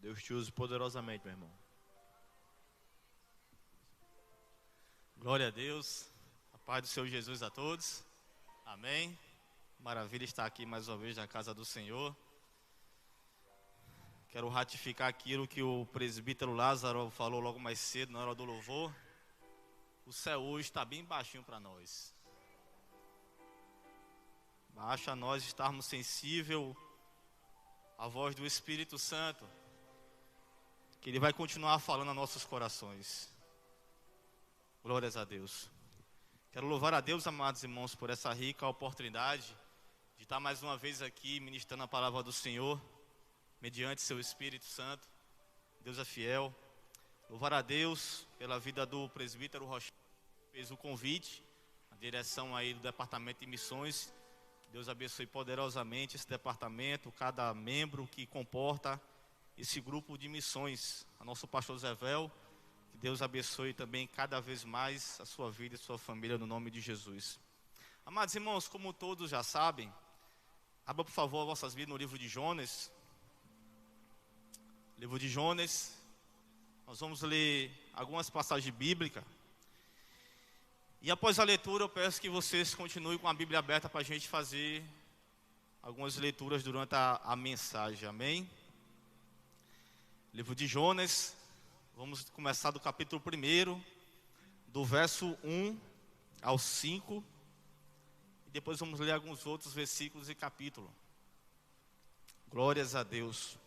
Deus te use poderosamente, meu irmão. Glória a Deus. A paz do Senhor Jesus a todos. Amém. Maravilha estar aqui mais uma vez na casa do Senhor. Quero ratificar aquilo que o presbítero Lázaro falou logo mais cedo na hora do louvor. O céu hoje está bem baixinho para nós. Basta nós estarmos sensíveis à voz do Espírito Santo, que Ele vai continuar falando aos nossos corações. Glórias a Deus. Quero louvar a Deus, amados irmãos, por essa rica oportunidade de estar mais uma vez aqui ministrando a palavra do Senhor, mediante seu Espírito Santo. Deus é fiel. Louvar a Deus pela vida do presbítero Rocha, que fez o convite, a direção aí do Departamento de Missões. Deus abençoe poderosamente esse departamento, cada membro que comporta esse grupo de missões. A nosso pastor Zevel, que Deus abençoe também cada vez mais a sua vida e a sua família, no nome de Jesus. Amados irmãos, como todos já sabem, abra por favor vossas vidas no livro de Jonas. Livro de Jonas, nós vamos ler algumas passagens bíblicas. E após a leitura, eu peço que vocês continuem com a Bíblia aberta para a gente fazer algumas leituras durante a mensagem, amém? Livro de Jonas, vamos começar do capítulo 1, do verso 1 ao 5, e depois vamos ler alguns outros versículos e capítulos. Glórias a Deus.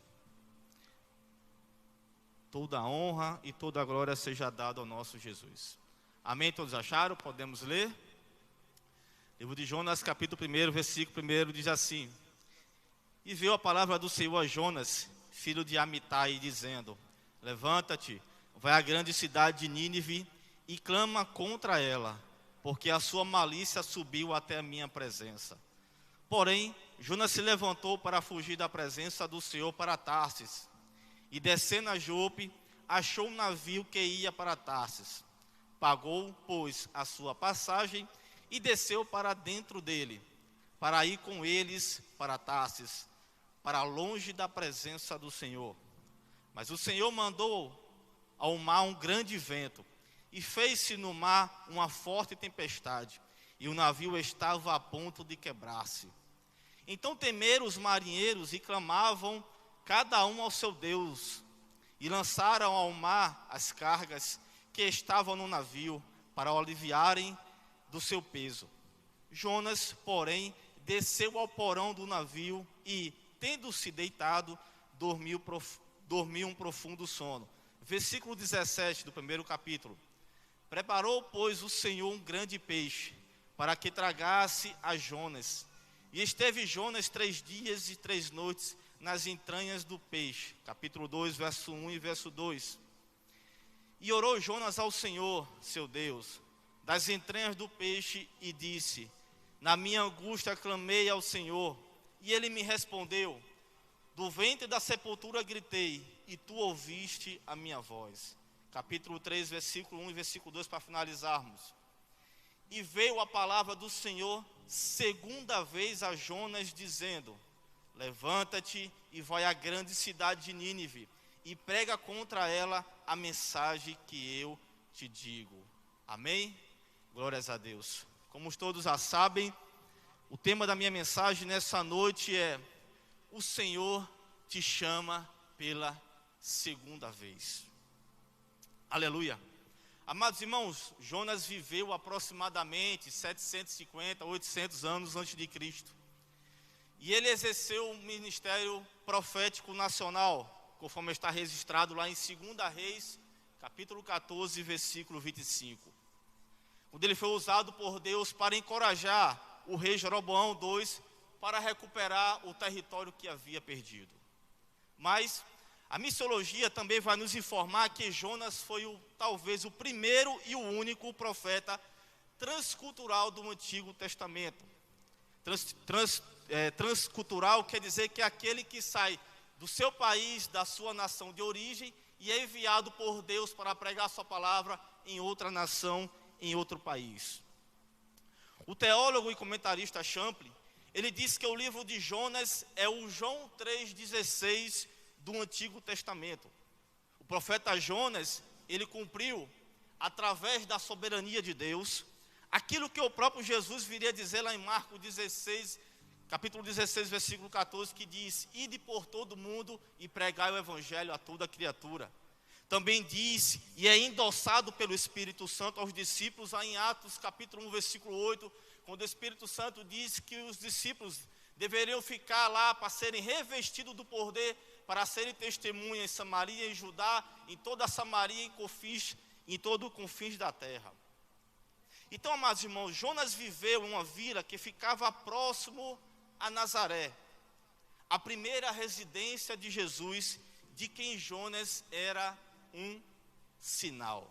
Toda a honra e toda a glória seja dada ao nosso Jesus. Amém? Todos acharam? Podemos ler? Livro de Jonas, capítulo 1, versículo 1, diz assim: E veio a palavra do Senhor a Jonas, filho de Amitai, dizendo: Levanta-te, vai à grande cidade de Nínive e clama contra ela, porque a sua malícia subiu até a minha presença. Porém, Jonas se levantou para fugir da presença do Senhor para Tarsis, e descendo a Jope, achou um navio que ia para Tarsis. Pagou, pois, a sua passagem e desceu para dentro dele, para ir com eles para Tarsis, para longe da presença do Senhor. Mas o Senhor mandou ao mar um grande vento, e fez-se no mar uma forte tempestade, e o navio estava a ponto de quebrar-se. Então temeram os marinheiros e clamavam cada um ao seu Deus, e lançaram ao mar as cargas que estavam no navio, para o aliviarem do seu peso. Jonas, porém, desceu ao porão do navio e, tendo-se deitado, dormiu um profundo sono. Versículo 17 do 1º capítulo. Preparou, pois, o Senhor um grande peixe, para que tragasse a Jonas. E esteve Jonas 3 dias e 3 noites nas entranhas do peixe. Capítulo 2, verso 1 e verso 2. E orou Jonas ao Senhor, seu Deus, das entranhas do peixe, e disse: Na minha angústia clamei ao Senhor, e ele me respondeu. Do ventre da sepultura gritei, e tu ouviste a minha voz. Capítulo 3, versículo 1 e versículo 2, para finalizarmos. E veio a palavra do Senhor segunda vez a Jonas, dizendo: Levanta-te e vai à grande cidade de Nínive, e prega contra ela a mensagem que eu te digo. Amém? Glórias a Deus. Como todos já sabem, o tema da minha mensagem nessa noite é: o Senhor te chama pela segunda vez. Aleluia. Amados irmãos, Jonas viveu aproximadamente 750, 800 anos antes de Cristo. E ele exerceu um ministério profético nacional, conforme está registrado lá em 2 Reis, capítulo 14, versículo 25. Quando ele foi usado por Deus para encorajar o rei Jeroboão II para recuperar o território que havia perdido. Mas a missiologia também vai nos informar que Jonas foi talvez o primeiro e o único profeta transcultural do Antigo Testamento. Transcultural quer dizer que é aquele que sai do seu país, da sua nação de origem, e é enviado por Deus para pregar sua palavra em outra nação, em outro país. O teólogo e comentarista Champlin, ele diz que o livro de Jonas é o João 3,16 do Antigo Testamento. O profeta Jonas, ele cumpriu, através da soberania de Deus, aquilo que o próprio Jesus viria dizer lá em Marcos 16, capítulo 16, versículo 14, que diz: ide por todo o mundo e pregai o evangelho a toda criatura. Também diz, e é endossado pelo Espírito Santo aos discípulos, lá em Atos capítulo 1, versículo 8, quando o Espírito Santo diz que os discípulos deveriam ficar lá para serem revestidos do poder, para serem testemunhas em Samaria, em Judá, em toda a Samaria, em todo o confins da terra. Então, amados irmãos, Jonas viveu em uma vila que ficava próximo a Nazaré, a primeira residência de Jesus, de quem Jonas era um sinal.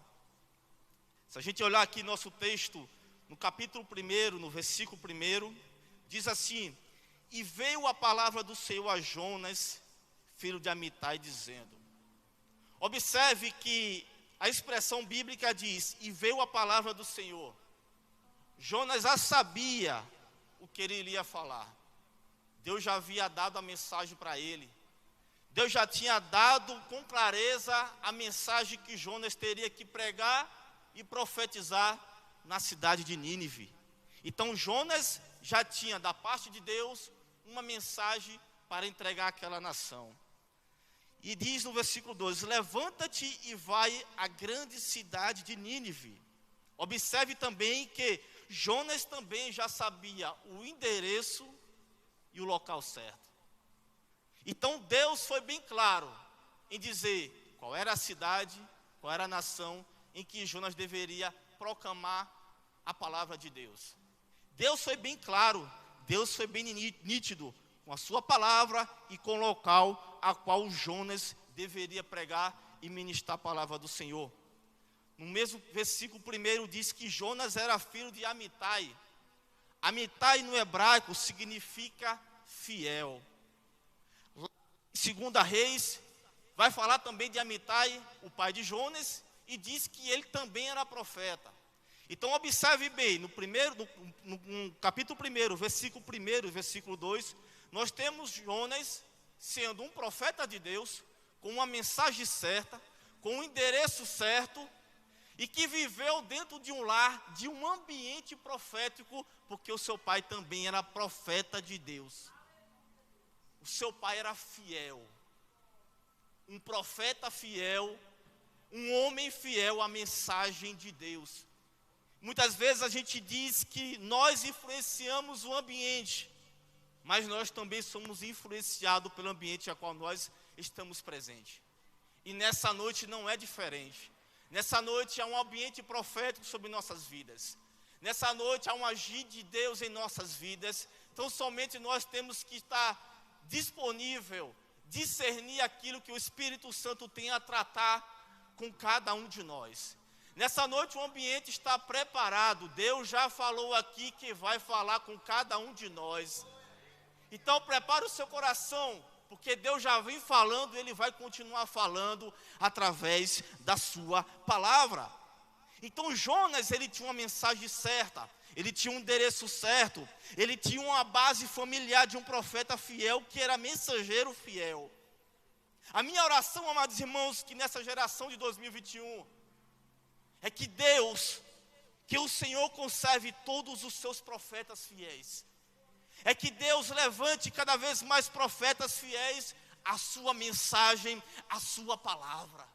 Se a gente olhar aqui nosso texto, no capítulo 1, no versículo 1, diz assim: e veio a palavra do Senhor a Jonas, filho de Amitai, dizendo. Observe que a expressão bíblica diz: e veio a palavra do Senhor. Jonas já sabia o que ele iria falar. Deus já havia dado a mensagem para ele. Deus já tinha dado com clareza a mensagem que Jonas teria que pregar e profetizar na cidade de Nínive. Então Jonas já tinha da parte de Deus uma mensagem para entregar àquela nação. E diz no versículo 12: levanta-te e vai à grande cidade de Nínive. Observe também que Jonas também já sabia o endereço e o local certo. Então Deus foi bem claro em dizer qual era a cidade, qual era a nação em que Jonas deveria proclamar a palavra de Deus. Deus foi bem claro, Deus foi bem nítido com a sua palavra e com o local a qual Jonas deveria pregar e ministrar a palavra do Senhor. No mesmo versículo 1 diz que Jonas era filho de Amitai. Amitai no hebraico significa fiel. Segunda Reis vai falar também de Amitai, o pai de Jonas, e diz que ele também era profeta. Então observe bem, no capítulo 1, versículo 1, versículo 2, nós temos Jonas sendo um profeta de Deus, com uma mensagem certa, com um endereço certo, e que viveu dentro de um lar, de um ambiente profético, porque o seu pai também era profeta de Deus. O seu pai era fiel, um profeta fiel, um homem fiel à mensagem de Deus. Muitas vezes a gente diz que nós influenciamos o ambiente, mas nós também somos influenciados pelo ambiente a qual nós estamos presentes. E nessa noite não é diferente. Nessa noite há um ambiente profético sobre nossas vidas. Nessa noite há um agir de Deus em nossas vidas. Então somente nós temos que estar disponível, discernir aquilo que o Espírito Santo tem a tratar com cada um de nós. Nessa noite o ambiente está preparado. Deus já falou aqui que vai falar com cada um de nós. Então prepare o seu coração, porque Deus já vem falando e Ele vai continuar falando através da sua palavra. Então Jonas, ele tinha uma mensagem certa, ele tinha um endereço certo, ele tinha uma base familiar de um profeta fiel, que era mensageiro fiel. A minha oração, amados irmãos, que nessa geração de 2021, é que Deus, que o Senhor conserve todos os seus profetas fiéis. É que Deus levante cada vez mais profetas fiéis à sua mensagem, à sua palavra.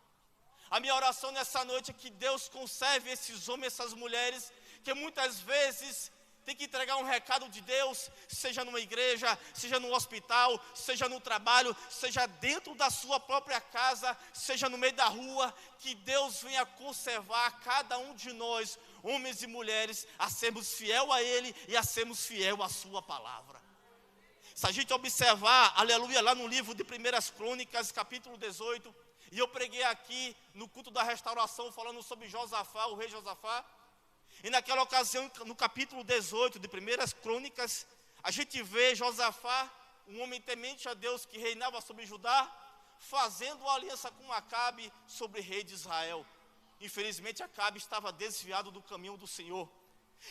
A minha oração nessa noite é que Deus conserve esses homens, essas mulheres, que muitas vezes tem que entregar um recado de Deus, seja numa igreja, seja no hospital, seja no trabalho, seja dentro da sua própria casa, seja no meio da rua, que Deus venha conservar cada um de nós, homens e mulheres, a sermos fiel a Ele e a sermos fiel à sua palavra. Se a gente observar, aleluia, lá no livro de 1 Crônicas, capítulo 18, e eu preguei aqui no culto da restauração, falando sobre Josafá, o rei Josafá. E naquela ocasião, no capítulo 18 de 1 Crônicas, a gente vê Josafá, um homem temente a Deus que reinava sobre Judá, fazendo uma aliança com Acabe sobre o rei de Israel. Infelizmente, Acabe estava desviado do caminho do Senhor.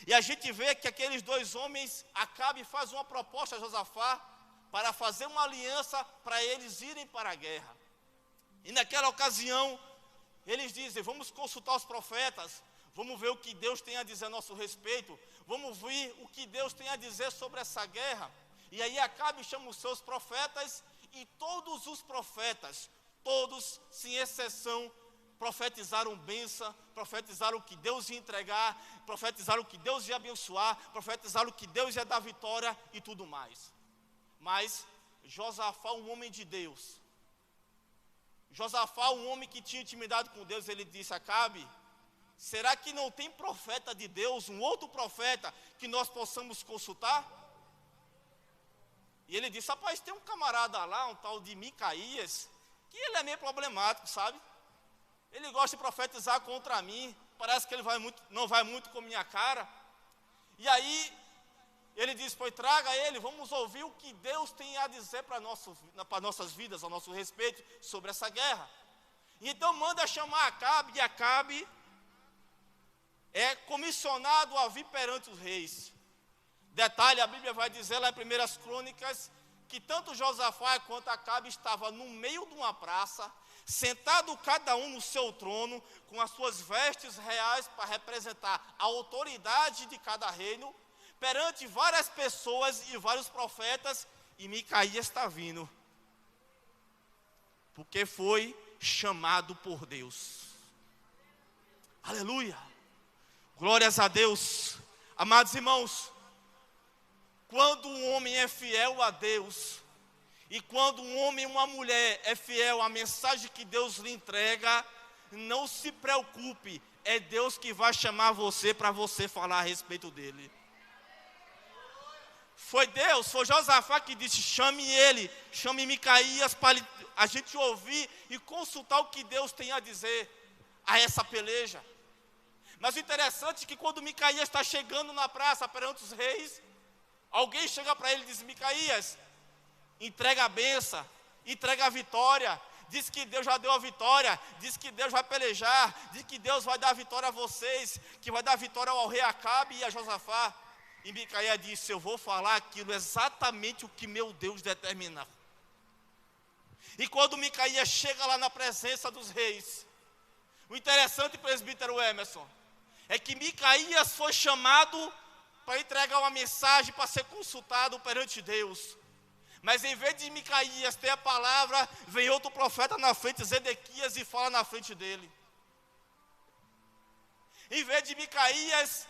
E a gente vê que aqueles dois homens, Acabe faz uma proposta a Josafá para fazer uma aliança para eles irem para a guerra. E naquela ocasião, eles dizem, vamos consultar os profetas, vamos ver o que Deus tem a dizer a nosso respeito, vamos ver o que Deus tem a dizer sobre essa guerra. E aí Acabe chama os seus profetas, e todos os profetas, todos, sem exceção, profetizaram bênção, profetizaram que Deus ia entregar, profetizaram que Deus ia abençoar, profetizaram que Deus ia dar vitória e tudo mais. Mas Josafá, um homem de Deus, Josafá, um homem que tinha intimidade com Deus, ele disse a Acabe, será que não tem profeta de Deus, um outro profeta, que nós possamos consultar? E ele disse, rapaz, tem um camarada lá, um tal de Micaías, que ele é meio problemático, sabe? Ele gosta de profetizar contra mim, parece que ele não vai muito com minha cara. E aí, ele disse, pois traga ele, vamos ouvir o que Deus tem a dizer para nossas vidas, a nosso respeito, sobre essa guerra. E então manda chamar Acabe, e Acabe é comissionado a vir perante os reis. Detalhe, a Bíblia vai dizer lá em 1 Crônicas, que tanto Josafá quanto Acabe estavam no meio de uma praça, sentado cada um no seu trono, com as suas vestes reais para representar a autoridade de cada reino, perante várias pessoas e vários profetas, e Micaías está vindo, porque foi chamado por Deus. Aleluia, glórias a Deus. Amados irmãos, quando um homem é fiel a Deus, e quando um homem e uma mulher é fiel à mensagem que Deus lhe entrega, não se preocupe, é Deus que vai chamar você para você falar a respeito dele. Foi Deus, foi Josafá que disse, chame ele, chame Micaías para a gente ouvir e consultar o que Deus tem a dizer a essa peleja. Mas o interessante é que quando Micaías está chegando na praça perante os reis, alguém chega para ele e diz, Micaías, entrega a bênção, entrega a vitória, diz que Deus já deu a vitória, diz que Deus vai pelejar, diz que Deus vai dar a vitória a vocês, que vai dar a vitória ao rei Acabe e a Josafá. E Micaías disse, eu vou falar aquilo exatamente o que meu Deus determinar. E quando Micaías chega lá na presença dos reis, o interessante, presbítero Emerson, é que Micaías foi chamado para entregar uma mensagem, para ser consultado perante Deus. Mas em vez de Micaías ter a palavra, vem outro profeta na frente, Zedequias, e fala na frente dele. Em vez de Micaías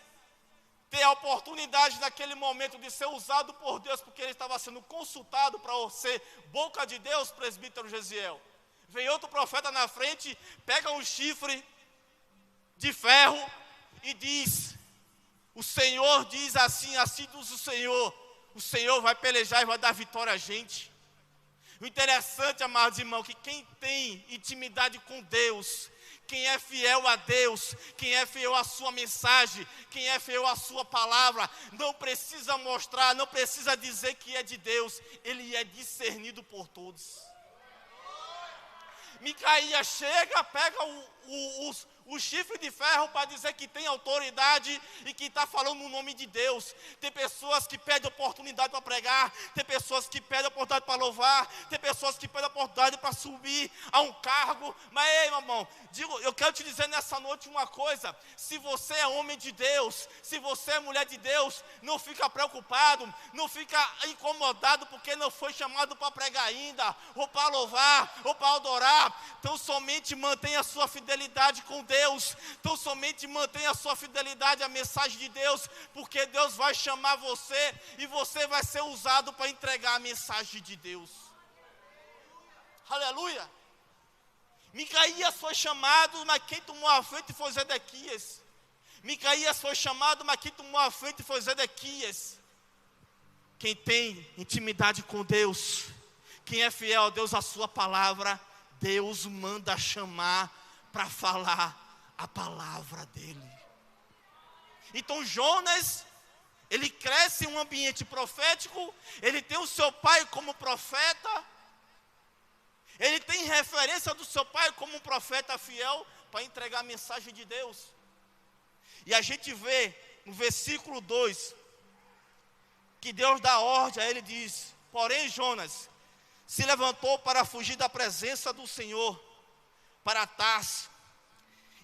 ter a oportunidade naquele momento de ser usado por Deus, porque ele estava sendo consultado para ser boca de Deus, presbítero Gesiel, vem outro profeta na frente, pega um chifre de ferro e diz, o Senhor diz assim, assim diz o Senhor vai pelejar e vai dar vitória a gente. O interessante, amados irmãos, que quem tem intimidade com Deus, quem é fiel a Deus, quem é fiel à sua mensagem, quem é fiel à sua palavra, não precisa mostrar, não precisa dizer que é de Deus, ele é discernido por todos. Micaías chega, pega o chifre de ferro para dizer que tem autoridade e que está falando no nome de Deus. Tem pessoas que pedem oportunidade para pregar, tem pessoas que pedem oportunidade para louvar, tem pessoas que pedem oportunidade para subir a um cargo. Mas ei, meu irmão, eu quero te dizer nessa noite uma coisa, se você é homem de Deus, se você é mulher de Deus, não fica preocupado, não fica incomodado porque não foi chamado para pregar ainda, ou para louvar, ou para adorar. Então somente mantenha a sua fidelidade com Deus. Então somente mantenha a sua fidelidade à mensagem de Deus, porque Deus vai chamar você e você vai ser usado para entregar a mensagem de Deus. Aleluia. Micaías foi chamado, mas quem tomou a frente foi Zedequias. Micaías foi chamado, mas quem tomou a frente foi Zedequias. Quem tem intimidade com Deus, quem é fiel a Deus, a sua palavra, Deus manda chamar para falar a palavra dele. Então Jonas, ele cresce em um ambiente profético, ele tem o seu pai como profeta, ele tem referência do seu pai como um profeta fiel para entregar a mensagem de Deus. E a gente vê no versículo 2, que Deus dá ordem a ele, diz, porém Jonas se levantou para fugir da presença do Senhor, para Tarso,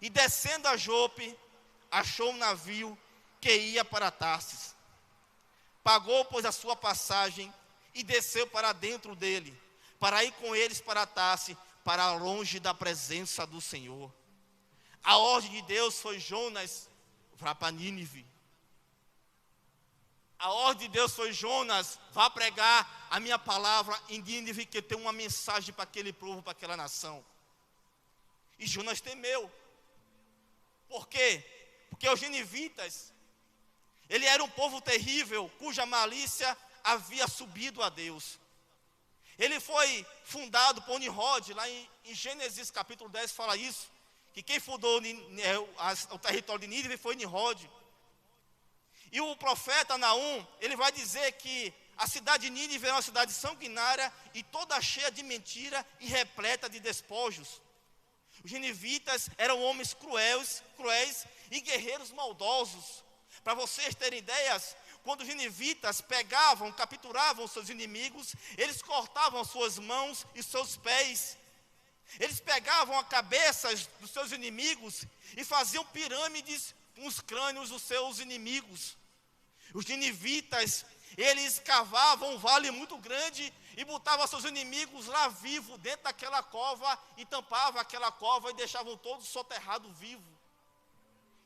e descendo a Jope, achou um navio que ia para Tarsis. Pagou, pois, a sua passagem e desceu para dentro dele, para ir com eles para Tarsis, para longe da presença do Senhor. A ordem de Deus foi: Jonas, vá para Nínive. A ordem de Deus foi: Jonas, vá pregar a minha palavra em Nínive, que tem uma mensagem para aquele povo, para aquela nação. E Jonas temeu. Por quê? Porque os ninivitas, ele era um povo terrível, cuja malícia havia subido a Deus. Ele foi fundado por Nimrod, lá em Gênesis capítulo 10 fala isso, que quem fundou o território de Nínive foi Nimrod. E o profeta Naum, ele vai dizer que a cidade de Nínive é uma cidade sanguinária e toda cheia de mentira e repleta de despojos. Os ninivitas eram homens cruéis e guerreiros maldosos. Para vocês terem ideias, quando os ninivitas pegavam, capturavam seus inimigos, eles cortavam suas mãos e seus pés. Eles pegavam a cabeça dos seus inimigos e faziam pirâmides com os crânios dos seus inimigos. Os ninivitas, eles cavavam um vale muito grande e botavam seus inimigos lá vivos dentro daquela cova e tampavam aquela cova e deixavam todos soterrados vivos.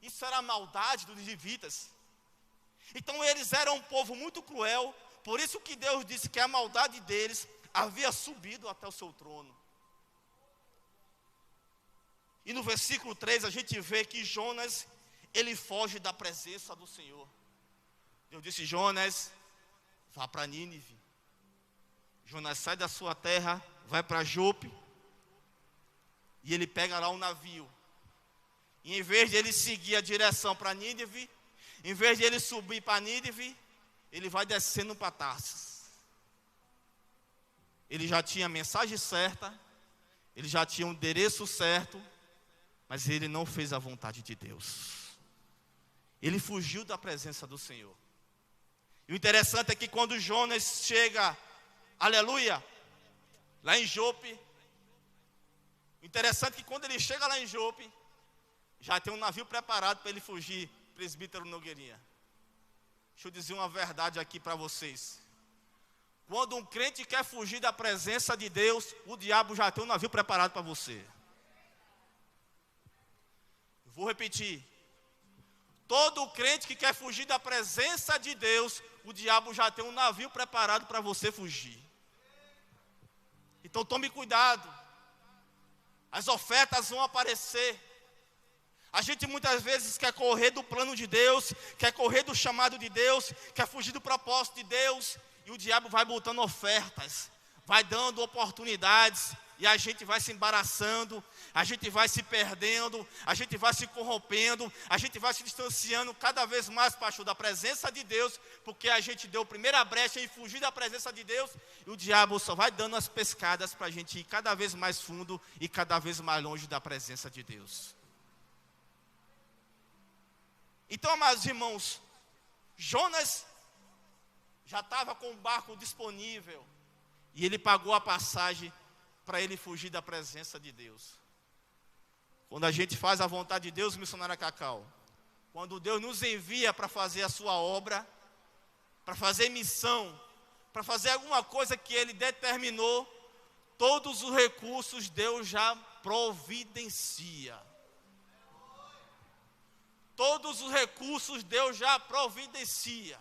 Isso era a maldade dos ninivitas. Então eles eram um povo muito cruel, por isso que Deus disse que a maldade deles havia subido até o seu trono. E no versículo 3 a gente vê que Jonas, ele foge da presença do Senhor. Deus disse: Jonas, vá para Nínive. Jonas sai da sua terra, vai para Jope, e ele pega lá um navio. E em vez de ele seguir a direção para Nínive, em vez de ele subir para Nínive, ele vai descendo para Tarsis. Ele já tinha a mensagem certa, ele já tinha o endereço certo, mas ele não fez a vontade de Deus. Ele fugiu da presença do Senhor. E o interessante é que quando Jonas chega, aleluia, lá em Jope, o interessante é que quando ele chega lá em Jope, já tem um navio preparado para ele fugir, presbítero Nogueirinha. Deixa eu dizer uma verdade aqui para vocês. Quando um crente quer fugir da presença de Deus, o diabo já tem um navio preparado para você. Vou repetir. Todo crente que quer fugir da presença de Deus, o diabo já tem um navio preparado para você fugir. Então tome cuidado. As ofertas vão aparecer. A gente muitas vezes quer correr do plano de Deus, quer correr do chamado de Deus, quer fugir do propósito de Deus, e o diabo vai botando ofertas, vai dando oportunidades, e a gente vai se embaraçando, a gente vai se perdendo, a gente vai se corrompendo, a gente vai se distanciando cada vez mais, pastor, da presença de Deus, porque a gente deu a primeira brecha em fugir da presença de Deus, e o diabo só vai dando as pescadas para a gente ir cada vez mais fundo e cada vez mais longe da presença de Deus. Então, amados irmãos, Jonas já estava com o barco disponível, e ele pagou a passagem para ele fugir da presença de Deus. Quando a gente faz a vontade de Deus, missionária Cacau, quando Deus nos envia para fazer a sua obra, para fazer missão, para fazer alguma coisa que Ele determinou, todos os recursos Deus já providencia. Todos os recursos Deus já providencia.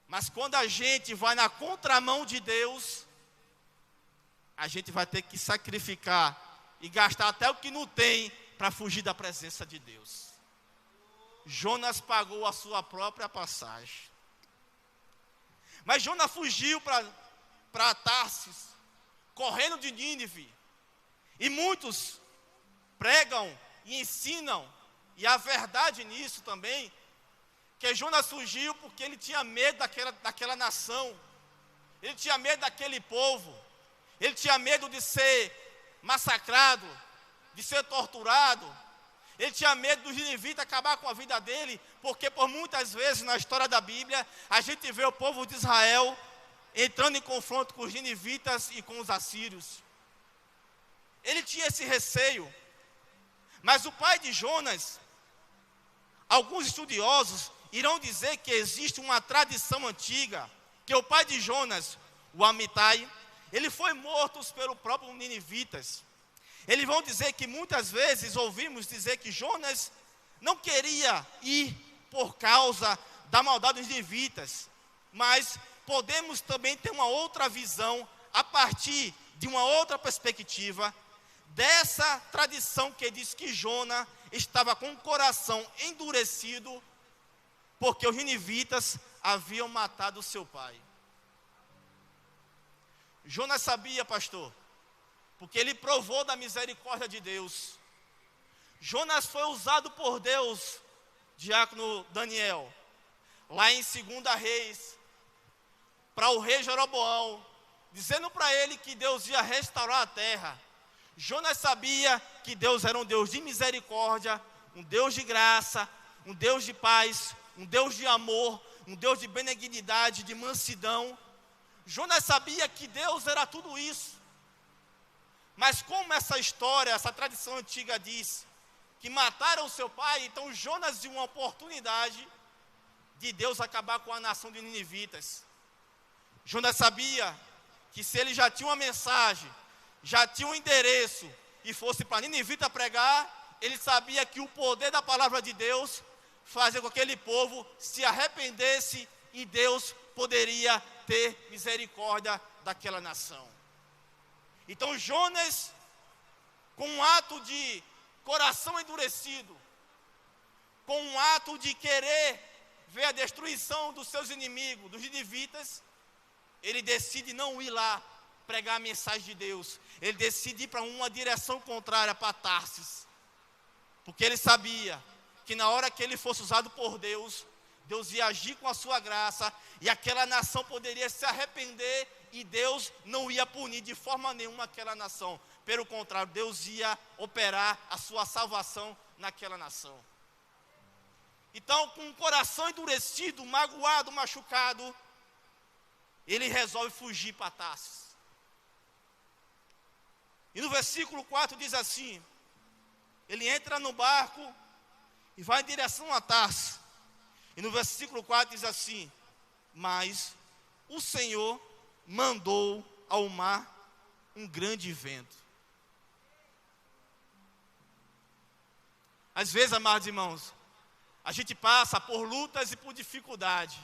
Mas quando a gente vai na contramão de Deus, a gente vai ter que sacrificar e gastar até o que não tem para fugir da presença de Deus. Jonas pagou a sua própria passagem. Mas Jonas fugiu para Tarsis, correndo de Nínive. E muitos pregam e ensinam, e a verdade nisso também, que Jonas fugiu porque ele tinha medo daquela nação, ele tinha medo daquele povo, ele tinha medo de ser massacrado, de ser torturado, ele tinha medo dos ninivitas acabar com a vida dele, porque por muitas vezes na história da Bíblia, a gente vê o povo de Israel entrando em confronto com os ninivitas e com os assírios. ele tinha esse receio. Mas o pai de Jonas, alguns estudiosos irão dizer que existe uma tradição antiga, que o pai de Jonas, o Amitai, ele foi morto pelo próprio ninivitas. Eles vão dizer que muitas vezes ouvimos dizer que Jonas não queria ir por causa da maldade dos ninivitas, mas podemos também ter uma outra visão a partir de uma outra perspectiva dessa tradição que diz que Jonas estava com o coração endurecido porque os ninivitas haviam matado seu pai. Jonas sabia, pastor, porque ele provou da misericórdia de Deus. Jonas foi usado por Deus, diácono Daniel, lá em 2 Reis, para o rei Jeroboão, dizendo para ele que Deus ia restaurar a terra. Jonas sabia que Deus era um Deus de misericórdia, um Deus de graça, um Deus de paz, um Deus de amor, um Deus de benignidade, de mansidão. Jonas sabia que Deus era tudo isso. Mas como essa história, essa tradição antiga diz, que mataram seu pai, então Jonas viu uma oportunidade de Deus acabar com a nação de ninivitas. Jonas sabia que se ele já tinha uma mensagem, já tinha um endereço, e fosse para Ninivita pregar, ele sabia que o poder da palavra de Deus fazia com que aquele povo se arrependesse, e Deus poderia ter misericórdia daquela nação. Então Jonas, com um ato de coração endurecido, com um ato de querer ver a destruição dos seus inimigos, dos ninivitas, ele decide não ir lá pregar a mensagem de Deus. Ele decide ir para uma direção contrária, para Tarsis, porque ele sabia que na hora que ele fosse usado por Deus, Deus ia agir com a sua graça, e aquela nação poderia se arrepender, e Deus não ia punir de forma nenhuma aquela nação. Pelo contrário, Deus ia operar a sua salvação naquela nação. Então, com o coração endurecido, magoado, machucado, ele resolve fugir para Tarsis. E no versículo 4 diz assim: ele entra no barco e vai em direção a Tarsis. E no versículo 4 diz assim: mas o Senhor mandou ao mar um grande vento. Às vezes, amados irmãos, a gente passa por lutas e por dificuldade.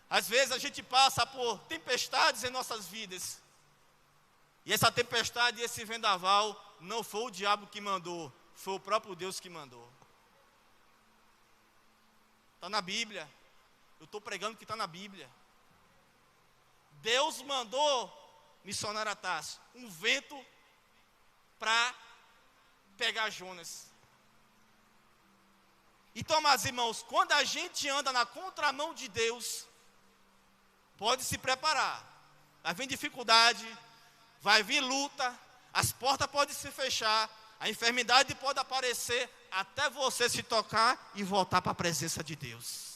Às vezes a gente passa por tempestades em nossas vidas. E essa tempestade e esse vendaval não foi o diabo que mandou, foi o próprio Deus que mandou. Está na Bíblia. Eu estou pregando que está na Bíblia. Deus mandou missionário a Tarsis um vento para pegar Jonas. Então, meus irmãos, quando a gente anda na contramão de Deus, pode se preparar. Vai vir dificuldade, vai vir luta, as portas podem se fechar, a enfermidade pode aparecer, até você se tocar e voltar para a presença de Deus.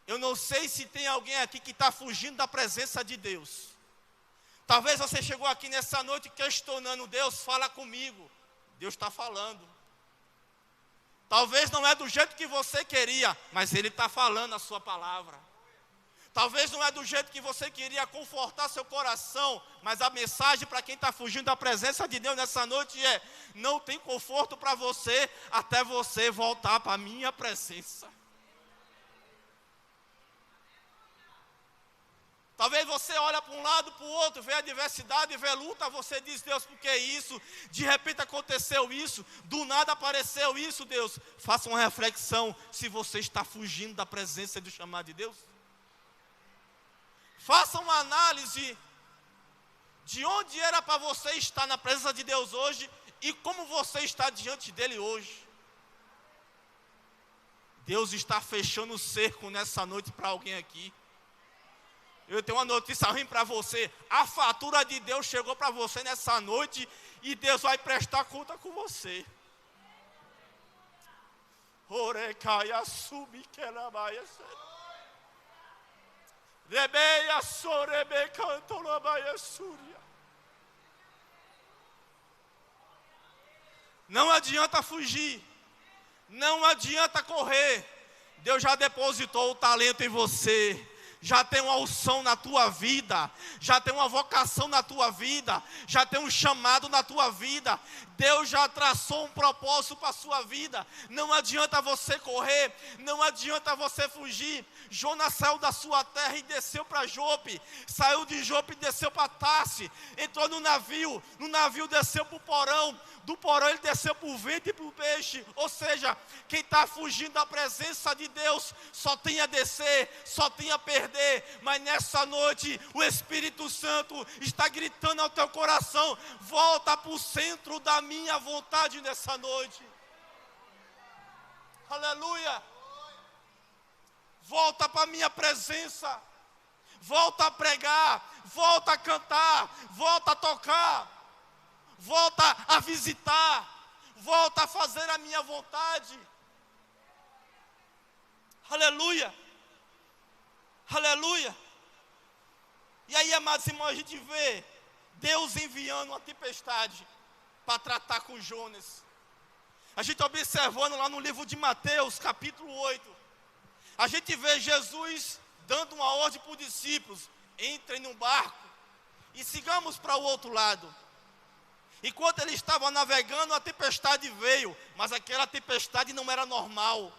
Eu não sei se tem alguém aqui que está fugindo da presença de Deus. Talvez você chegou aqui nessa noite questionando: Deus, fala comigo. Deus está falando. Talvez não é do jeito que você queria, mas Ele está falando a sua palavra. Talvez não é do jeito que você queria confortar seu coração, mas a mensagem para quem está fugindo da presença de Deus nessa noite é: não tem conforto para você até você voltar para a minha presença. Talvez você olha para um lado, para o outro, vê adversidade, vê luta, você diz: Deus, por que isso? De repente aconteceu isso, do nada apareceu isso, Deus. Faça uma reflexão se você está fugindo da presença e do chamado de Deus. Faça uma análise de onde era para você estar na presença de Deus hoje e como você está diante dEle hoje. Deus está fechando o cerco nessa noite para alguém aqui. Eu tenho uma notícia ruim para você: a fatura de Deus chegou para você nessa noite e Deus vai prestar conta com você. Orecaia subiquelabaia. Rebeia sorebe cantolabaia súria. Não adianta fugir. Não adianta correr. Deus já depositou o talento em você. Já tem uma unção na tua vida, já tem uma vocação na tua vida, já tem um chamado na tua vida. Deus já traçou um propósito para a sua vida. Não adianta você correr, não adianta você fugir. Jonas saiu da sua terra e desceu para Jope, saiu de Jope e desceu para Tarse, entrou no navio desceu para o porão, do porão ele desceu para o vento e para o peixe. Ou seja, quem está fugindo da presença de Deus só tem a descer, só tem a perder. Mas nessa noite o Espírito Santo está gritando ao teu coração: volta para o centro da minha vontade nessa noite. Aleluia. Volta para a minha presença. Volta a pregar, volta a cantar, volta a tocar, volta a visitar, volta a fazer a minha vontade. Aleluia, aleluia. E aí, amados irmãos, a gente vê Deus enviando uma tempestade para tratar com Jonas. A gente observando lá no livro de Mateus, capítulo 8, a gente vê Jesus dando uma ordem para os discípulos: entrem num barco e sigamos para o outro lado. Enquanto ele estava navegando, a tempestade veio, mas aquela tempestade não era normal.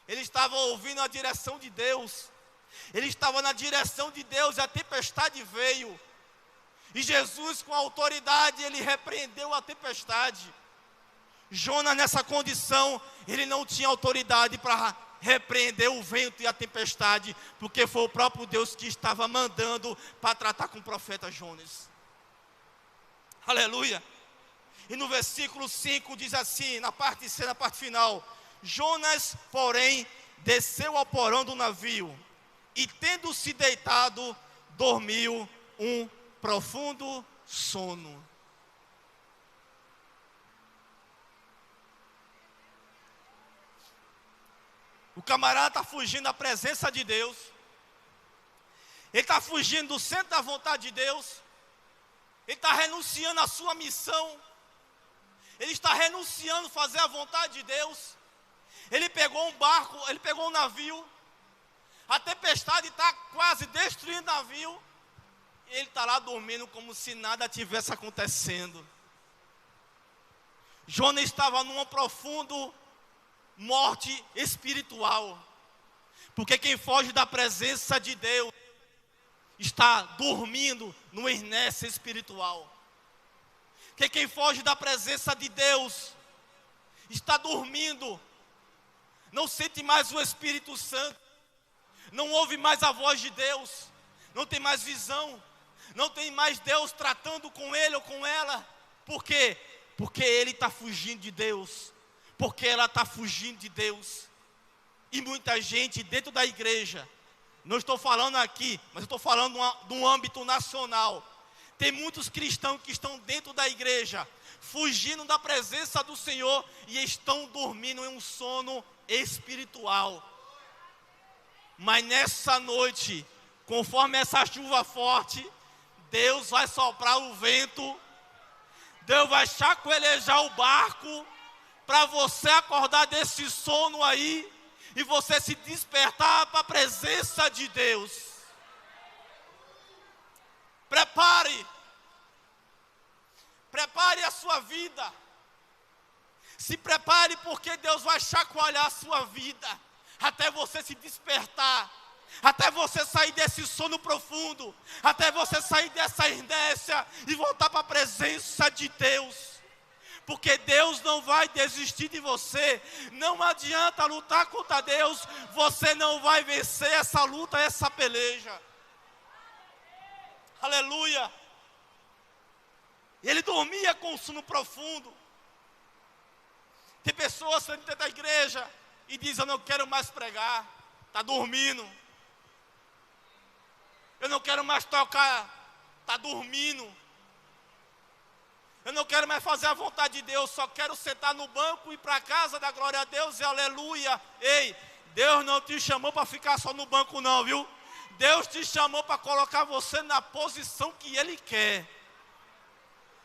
Ele estava ouvindo a direção de Deus, ele estava na direção de Deus e a tempestade veio. E Jesus, com autoridade, ele repreendeu a tempestade. Jonas, nessa condição, ele não tinha autoridade para repreender o vento e a tempestade, porque foi o próprio Deus que estava mandando para tratar com o profeta Jonas. Aleluia. E no versículo 5 diz assim, na parte C, na parte final: Jonas, porém, desceu ao porão do navio e, tendo se deitado, dormiu um profundo sono. O camarada está fugindo da presença de Deus, ele está fugindo do centro da vontade de Deus, ele está renunciando à sua missão, ele está renunciando a fazer a vontade de Deus. Ele pegou um barco, ele pegou um navio, a tempestade está quase destruindo o navio, e ele está lá dormindo como se nada tivesse acontecendo. Jonas estava numa profunda morte espiritual, porque quem foge da presença de Deus está dormindo numa inércia espiritual. Que quem foge da presença de Deus está dormindo, não sente mais o Espírito Santo, não ouve mais a voz de Deus, não tem mais visão, não tem mais Deus tratando com ele ou com ela. Por quê? Porque ele está fugindo de Deus, porque ela está fugindo de Deus. E muita gente dentro da igreja, não estou falando aqui, mas estou falando de um âmbito nacional. Tem muitos cristãos que estão dentro da igreja, fugindo da presença do Senhor e estão dormindo em um sono espiritual. Mas nessa noite, conforme essa chuva forte, Deus vai soprar o vento, Deus vai chacoalhejar o barco, para você acordar desse sono aí, e você se despertar para a presença de Deus. Prepare a sua vida, se prepare, porque Deus vai chacoalhar a sua vida, até você se despertar, até você sair desse sono profundo, até você sair dessa inércia e voltar para a presença de Deus. Porque Deus não vai desistir de você. Não adianta lutar contra Deus, você não vai vencer essa luta, essa peleja. Aleluia. Ele dormia com sono profundo. Tem pessoas dentro da igreja e dizem: eu não quero mais pregar, está dormindo. Eu não quero mais tocar, está dormindo. Eu não quero mais fazer a vontade de Deus, só quero sentar no banco e ir para a casa da glória a Deus e aleluia. Ei, Deus não te chamou para ficar só no banco não, viu? Deus te chamou para colocar você na posição que Ele quer.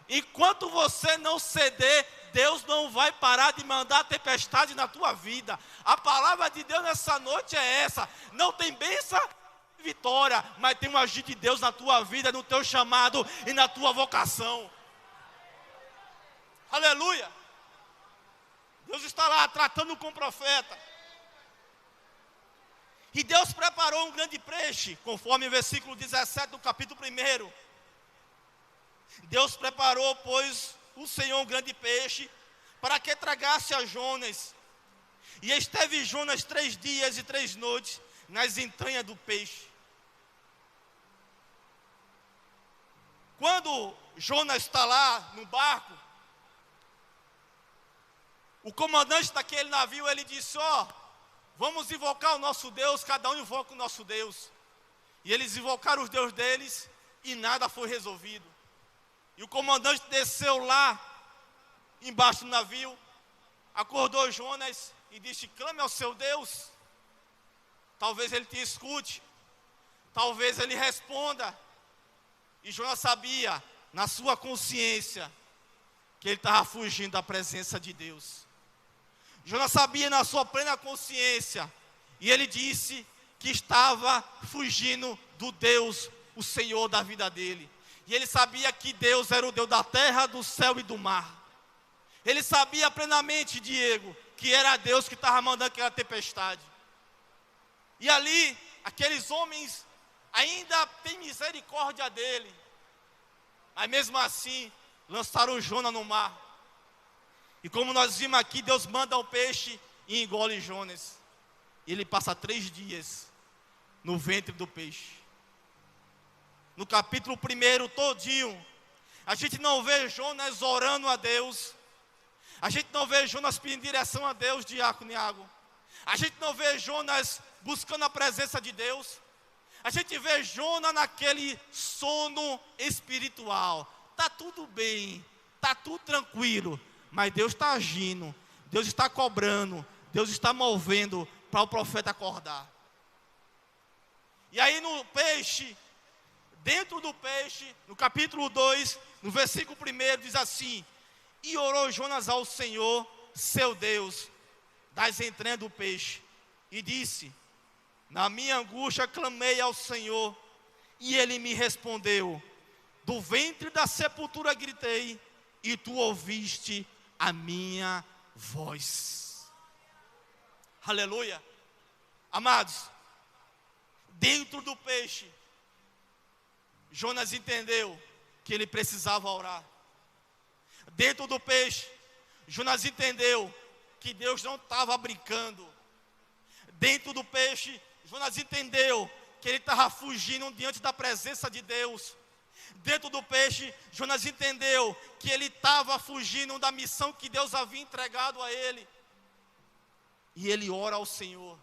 Enquanto você não ceder, Deus não vai parar de mandar tempestade na tua vida. A palavra de Deus nessa noite é essa. Não tem bênção e vitória, mas tem um agir de Deus na tua vida, no teu chamado e na tua vocação. Aleluia. Deus está lá tratando com o profeta. E Deus preparou um grande peixe, conforme o versículo 17 do capítulo 1. Deus preparou, pois, o Senhor um grande peixe, para que tragasse a Jonas. E esteve Jonas 3 dias e 3 noites nas entranhas do peixe. Quando Jonas está lá no barco, o comandante daquele navio, ele disse, vamos invocar o nosso Deus, cada um invoca o nosso Deus. E eles invocaram os deuses deles e nada foi resolvido. E o comandante desceu lá, embaixo do navio, acordou Jonas e disse, clame ao seu Deus. Talvez ele te escute, talvez ele responda. E Jonas sabia, na sua consciência, que ele estava fugindo da presença de Deus. Jonas sabia na sua plena consciência, e ele disse que estava fugindo do Deus, o Senhor da vida dele. E ele sabia que Deus era o Deus da terra, do céu e do mar. Ele sabia plenamente, Diego, que era Deus que estava mandando aquela tempestade. E ali, aqueles homens ainda têm misericórdia dele. Mas mesmo assim, lançaram Jonas no mar. E como nós vimos aqui, Deus manda um peixe e engole Jonas. E ele passa 3 dias no ventre do peixe. No capítulo 1 todinho, a gente não vê Jonas orando a Deus. A gente não vê Jonas pedindo direção a Deus, diácono Iago. A gente não vê Jonas buscando a presença de Deus. A gente vê Jonas naquele sono espiritual. Está tudo bem, está tudo tranquilo, mas Deus está agindo, Deus está cobrando, Deus está movendo para o profeta acordar. E aí no peixe, dentro do peixe, no capítulo 2, no versículo 1, diz assim: e orou Jonas ao Senhor, seu Deus, das entranhas do peixe, e disse: na minha angústia clamei ao Senhor, e ele me respondeu. Do ventre da sepultura gritei, e tu ouviste a minha voz. Aleluia. Amados, dentro do peixe, Jonas entendeu que ele precisava orar. Dentro do peixe, Jonas entendeu que Deus não estava brincando. Dentro do peixe, Jonas entendeu que ele estava fugindo diante da presença de Deus. Dentro do peixe, Jonas entendeu que ele estava fugindo da missão que Deus havia entregado a ele. E ele ora ao Senhor.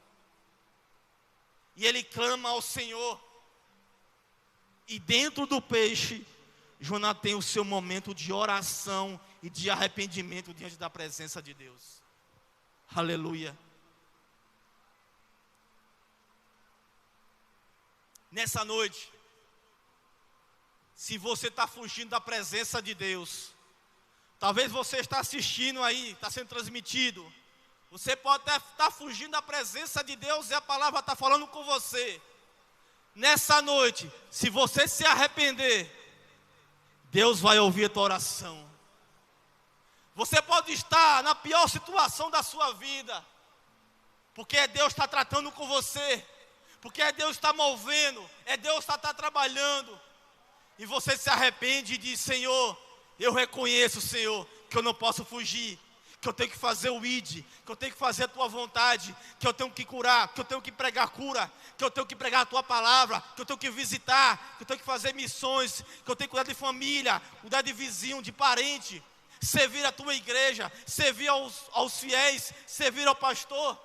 E ele clama ao Senhor. E dentro do peixe, Jonas tem o seu momento de oração e de arrependimento diante da presença de Deus. Aleluia. Nessa noite, se você está fugindo da presença de Deus, talvez você está assistindo aí, está sendo transmitido, você pode até estar fugindo da presença de Deus e a palavra está falando com você. Nessa noite, se você se arrepender, Deus vai ouvir a tua oração. Você pode estar na pior situação da sua vida, porque Deus está tratando com você, porque Deus está movendo, Deus está trabalhando, e você se arrepende e diz: Senhor, eu reconheço, Senhor, que eu não posso fugir, que eu tenho que fazer o ID, que eu tenho que fazer a tua vontade, que eu tenho que curar, que eu tenho que pregar cura, que eu tenho que pregar a tua palavra, que eu tenho que visitar, que eu tenho que fazer missões, que eu tenho que cuidar de família, cuidar de vizinho, de parente, servir a tua igreja, servir aos fiéis, servir ao pastor.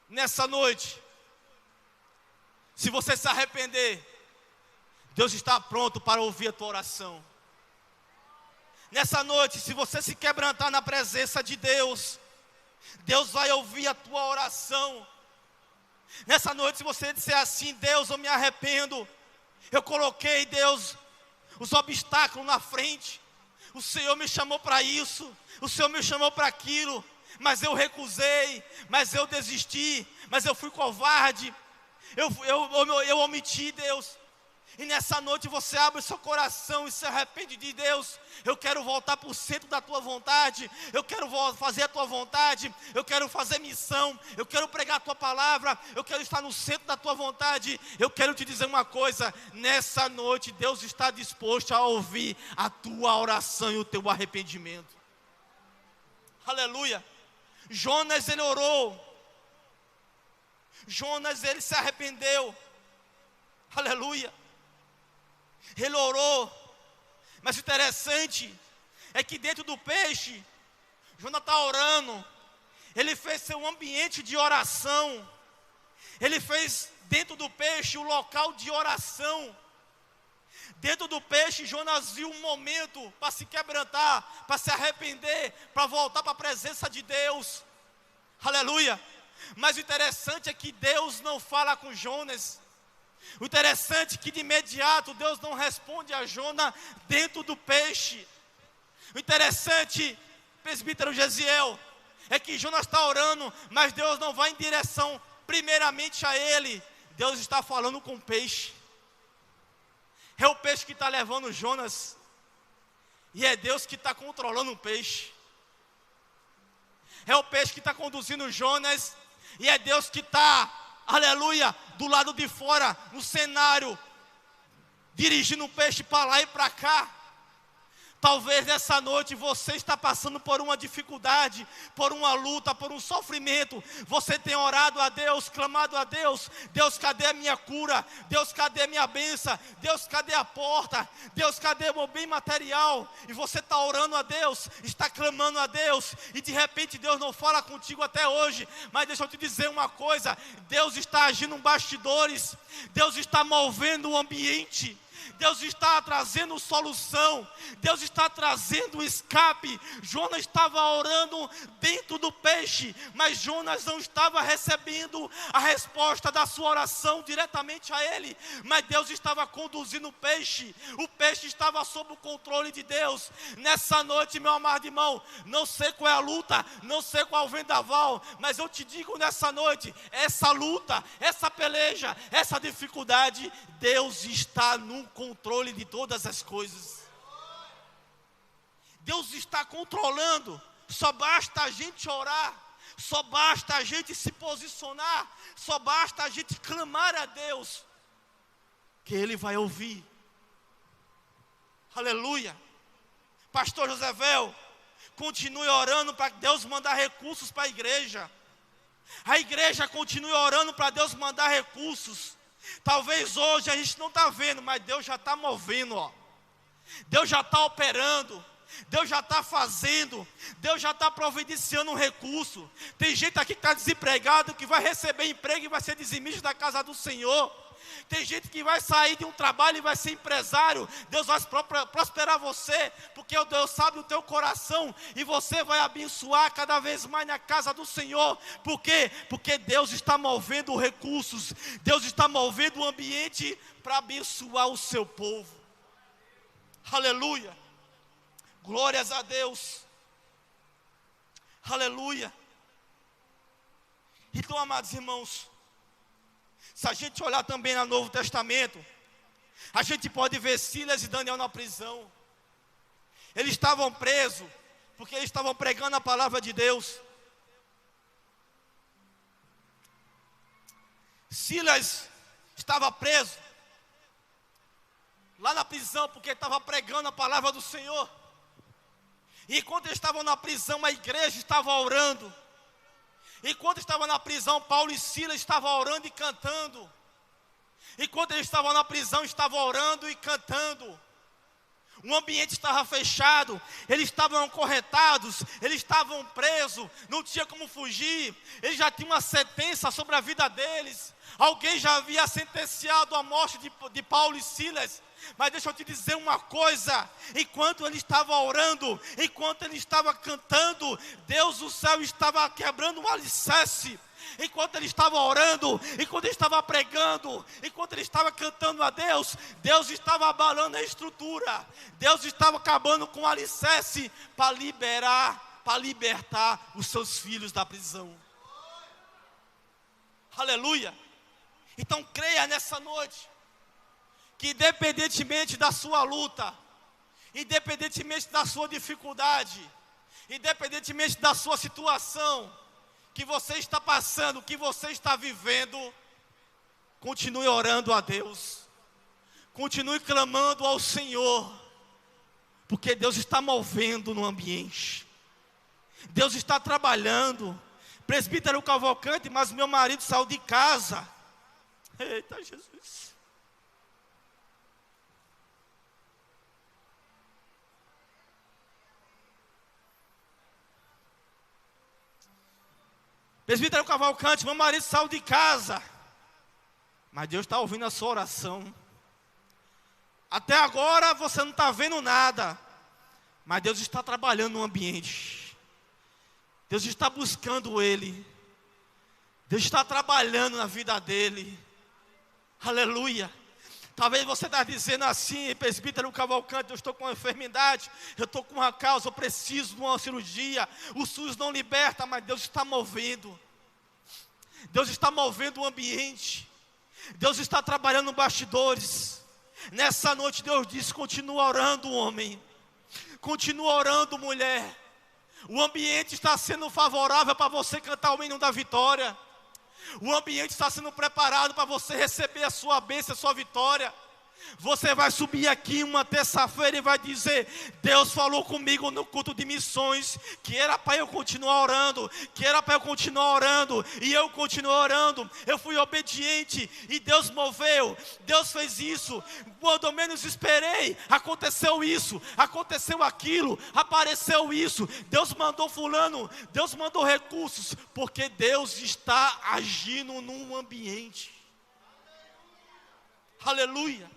Nessa noite, se você se arrepender, Deus está pronto para ouvir a tua oração. Nessa noite, se você se quebrantar na presença de Deus, Deus vai ouvir a tua oração. Nessa noite, se você disser assim: Deus, eu me arrependo, eu coloquei, Deus, os obstáculos na frente. O Senhor me chamou para isso, o Senhor me chamou para aquilo, mas eu recusei, mas eu desisti, mas eu fui covarde, eu omiti, Deus. E nessa noite você abre seu coração e se arrepende de Deus. Eu quero voltar para o centro da tua vontade. Eu quero fazer a tua vontade. Eu quero fazer missão. Eu quero pregar a tua palavra. Eu quero estar no centro da tua vontade. Eu quero te dizer uma coisa. Nessa noite Deus está disposto a ouvir a tua oração e o teu arrependimento. Aleluia. Jonas, ele orou. Jonas, ele se arrependeu. Aleluia. Ele orou, mas o interessante é que dentro do peixe, Jonas está orando, ele fez seu ambiente de oração, ele fez dentro do peixe o local de oração. Dentro do peixe, Jonas viu um momento para se quebrantar, para se arrepender, para voltar para a presença de Deus. Aleluia. Mas o interessante é que Deus não fala com Jonas. O interessante é que de imediato Deus não responde a Jonas dentro do peixe. O interessante, presbítero Gesiel, é que Jonas está orando, mas Deus não vai em direção primeiramente a ele. Deus está falando com o peixe. É o peixe que está levando Jonas, e é Deus que está controlando o peixe. É o peixe que está conduzindo Jonas, e é Deus que está, aleluia, do lado de fora, no cenário, dirigindo o peixe para lá e para cá. Talvez nessa noite você está passando por uma dificuldade, por uma luta, por um sofrimento. Você tem orado a Deus, clamado a Deus: Deus, cadê a minha cura? Deus, cadê a minha bênção? Deus, cadê a porta? Deus, cadê o meu bem material? E você está orando a Deus, está clamando a Deus, e de repente Deus não fala contigo até hoje. Mas deixa eu te dizer uma coisa: Deus está agindo em bastidores, Deus está movendo o ambiente, Deus está trazendo solução, Deus está trazendo escape. Jonas estava orando dentro do peixe, mas Jonas não estava recebendo a resposta da sua oração diretamente a ele, mas Deus estava conduzindo o peixe estava sob o controle de Deus. Nessa noite, meu amado irmão, não sei qual é a luta, não sei qual é o vendaval, mas eu te digo nessa noite, essa luta, essa peleja, essa dificuldade, Deus está no controle de todas as coisas. Deus está controlando. Só basta a gente orar, só basta a gente se posicionar, só basta a gente clamar a Deus, que Ele vai ouvir. Aleluia. Pastor Josével, continue orando para Deus mandar recursos para a igreja. A igreja continue orando para Deus mandar recursos. Talvez hoje a gente não está vendo, mas Deus já está movendo, ó. Deus já está operando, Deus já está fazendo, Deus já está providenciando um recurso. Tem gente aqui que está desempregado, que vai receber emprego e vai ser dizimista da casa do Senhor. Tem gente que vai sair de um trabalho e vai ser empresário. Deus vai prosperar você, porque Deus sabe o teu coração, e você vai abençoar cada vez mais na casa do Senhor. Por quê? Porque Deus está movendo recursos, Deus está movendo o ambiente para abençoar o seu povo. Aleluia. Glórias a Deus. Aleluia. Então, amados irmãos, se a gente olhar também no Novo Testamento, a gente pode ver Silas e Daniel na prisão. Eles estavam presos porque eles estavam pregando a palavra de Deus. Silas estava preso lá na prisão porque estava pregando a palavra do Senhor. E enquanto eles estavam na prisão, a igreja estava orando. Enquanto estavam na prisão, Paulo e Silas estavam orando e cantando. Enquanto eles estavam na prisão, estavam orando e cantando. O ambiente estava fechado, eles estavam acorrentados, eles estavam presos, não tinha como fugir. Eles já tinham uma sentença sobre a vida deles. Alguém já havia sentenciado a morte de Paulo e Silas. Mas deixa eu te dizer uma coisa, enquanto ele estava orando, enquanto ele estava cantando, Deus do céu estava quebrando um alicerce. Enquanto ele estava orando, enquanto ele estava pregando, enquanto ele estava cantando a Deus, Deus estava abalando a estrutura. Deus estava acabando com o alicerce para libertar os seus filhos da prisão. Aleluia. Então creia nessa noite, que independentemente da sua luta, independentemente da sua dificuldade, independentemente da sua situação que você está passando, que você está vivendo, continue orando a Deus, continue clamando ao Senhor, porque Deus está movendo no ambiente, Deus está trabalhando. Presbítero Cavalcante, mas meu marido saiu de casa. Eita Jesus. Presbítero Cavalcante, meu marido saiu de casa. Mas Deus está ouvindo a sua oração. Até agora você não está vendo nada, mas Deus está trabalhando no ambiente. Deus está buscando ele. Deus está trabalhando na vida dele. Aleluia. Talvez você está dizendo assim: presbítero Cavalcante, eu estou com uma enfermidade, eu estou com uma causa, eu preciso de uma cirurgia. O SUS não liberta, mas Deus está movendo. Deus está movendo o ambiente. Deus está trabalhando nos bastidores. Nessa noite Deus diz: continua orando, homem. Continua orando, mulher. O ambiente está sendo favorável para você cantar o hino da vitória. O ambiente está sendo preparado para você receber a sua bênção, a sua vitória. Você vai subir aqui uma terça-feira e vai dizer: Deus falou comigo no culto de missões, que era para eu continuar orando, que era para eu continuar orando, e eu continuo orando. Eu fui obediente e Deus moveu, Deus fez isso. Quando eu menos esperei, aconteceu isso, aconteceu aquilo, apareceu isso. Deus mandou fulano, Deus mandou recursos, porque Deus está agindo num ambiente. Aleluia.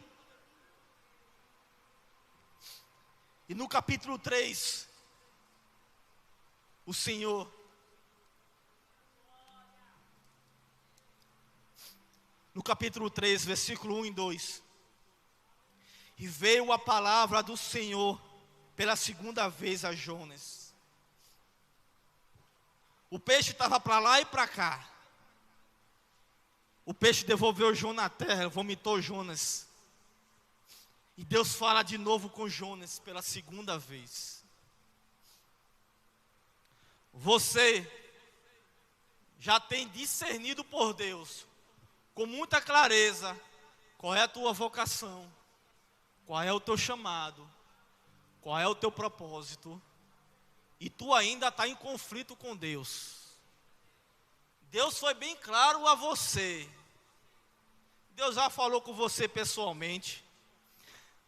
E no capítulo 3, o Senhor no capítulo 3, versículo 1 e 2, e veio a palavra do Senhor pela segunda vez a Jonas. O peixe estava para lá e para cá. O peixe devolveu Jonas na terra, vomitou Jonas. E Deus fala de novo com Jonas pela segunda vez. Você já tem discernido por Deus com muita clareza qual é a tua vocação, qual é o teu chamado, qual é o teu propósito, e tu ainda está em conflito com Deus. Deus foi bem claro a você. Deus já falou com você pessoalmente.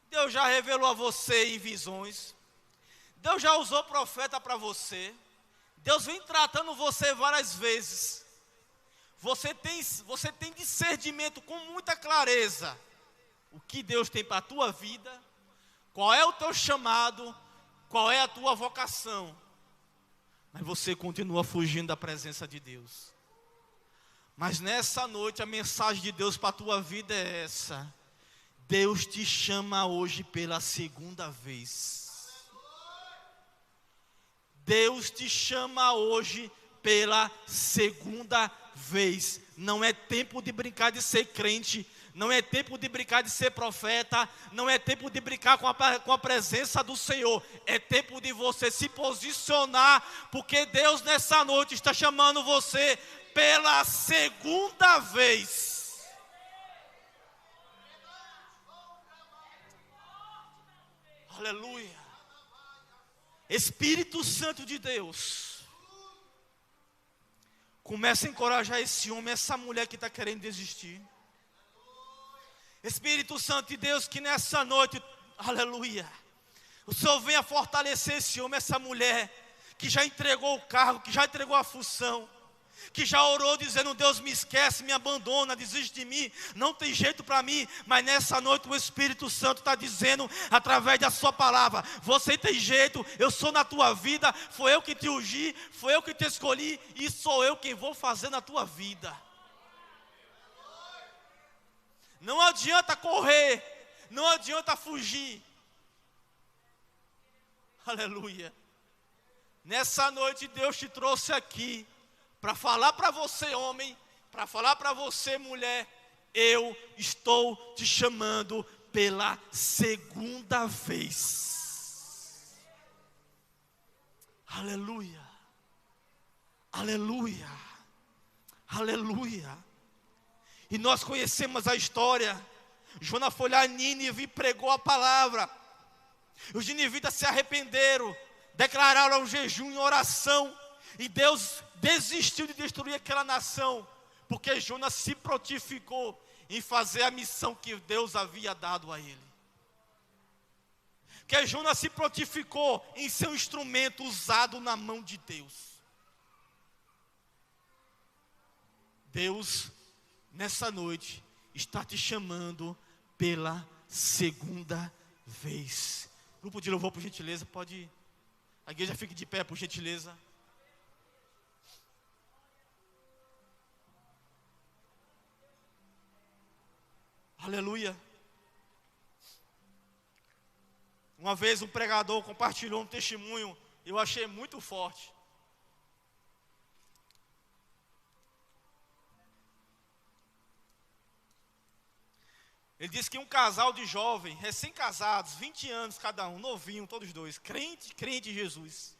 Deus já revelou a você em visões. Deus já usou profeta para você. Deus vem tratando você várias vezes. Você tem discernimento com muita clareza o que Deus tem para a tua vida, qual é o teu chamado, qual é a tua vocação. Mas você continua fugindo da presença de Deus. Mas nessa noite a mensagem de Deus para a tua vida é essa: Deus te chama hoje pela segunda vez. Deus te chama hoje pela segunda vez. Não é tempo de brincar de ser crente, não é tempo de brincar de ser profeta, não é tempo de brincar com a presença do Senhor. É tempo de você se posicionar, porque Deus nessa noite está chamando você pela segunda vez. Aleluia. Espírito Santo de Deus, começa a encorajar esse homem, essa mulher que está querendo desistir. Espírito Santo de Deus, que nessa noite, aleluia, o Senhor venha fortalecer esse homem, essa mulher, que já entregou o cargo, que já entregou a função, que já orou dizendo: Deus, me esquece, me abandona, desiste de mim, não tem jeito para mim. Mas nessa noite o Espírito Santo está dizendo, através da sua palavra: você tem jeito, eu sou na tua vida, foi eu que te ungi, foi eu que te escolhi, e sou eu quem vou fazer na tua vida. Não adianta correr, não adianta fugir. Aleluia. Nessa noite Deus te trouxe aqui para falar para você, homem, para falar para você, mulher: eu estou te chamando pela segunda vez. Aleluia. Aleluia. Aleluia. E nós conhecemos a história. Jonas foi lá a Nínive e pregou a palavra. Os ninivitas se arrependeram, declararam um jejum e oração, e Deus desistiu de destruir aquela nação, porque Jonas se prontificou em fazer a missão que Deus havia dado a ele. Que Jonas se prontificou em ser um instrumento usado na mão de Deus. Deus, nessa noite, está te chamando pela segunda vez. Grupo de louvor, por gentileza, pode ir. A igreja fique de pé, por gentileza. Aleluia. Uma vez um pregador compartilhou um testemunho, eu achei muito forte. Ele disse que um casal de jovens, recém-casados, 20 anos cada um, novinho, todos dois, crente em Jesus.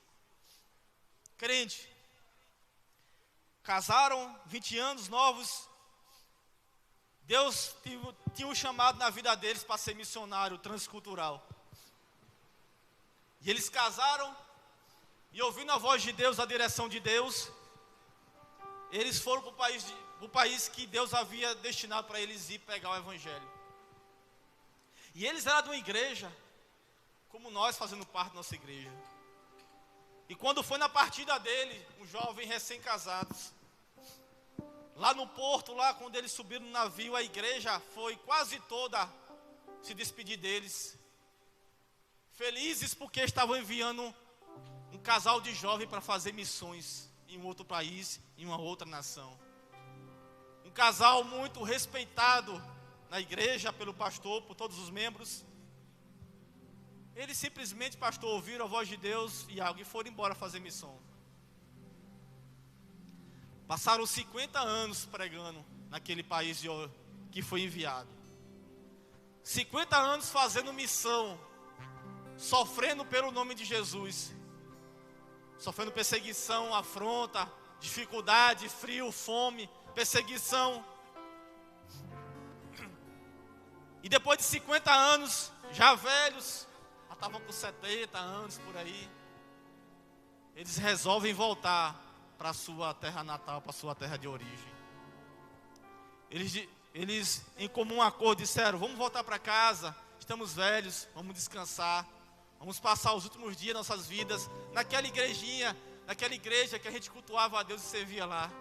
Crente. Casaram, 20 anos, novos. Deus tinha um chamado na vida deles para ser missionário transcultural. E eles casaram, e ouvindo a voz de Deus, a direção de Deus, eles foram para o país que Deus havia destinado para eles ir pregar o Evangelho. E eles eram de uma igreja, como nós, fazendo parte da nossa igreja. E quando foi na partida dele, um jovem recém-casados, lá no porto, lá quando eles subiram no navio, a igreja foi quase toda se despedir deles. Felizes porque estavam enviando um casal de jovens para fazer missões em um outro país, em uma outra nação. Um casal muito respeitado na igreja, pelo pastor, por todos os membros. Eles simplesmente, pastor, ouviram a voz de Deus e foram embora fazer missão. Passaram 50 anos pregando naquele país que foi enviado. 50 anos fazendo missão, sofrendo pelo nome de Jesus. Sofrendo perseguição, afronta, dificuldade, frio, fome, perseguição. E depois de 50 anos, já velhos, já estavam com 70 anos por aí, eles resolvem voltar para a sua terra natal, para a sua terra de origem. Eles, em comum acordo, disseram: vamos voltar para casa, estamos velhos, vamos descansar, vamos passar os últimos dias das nossas vidas naquela igrejinha, naquela igreja que a gente cultuava a Deus e servia lá.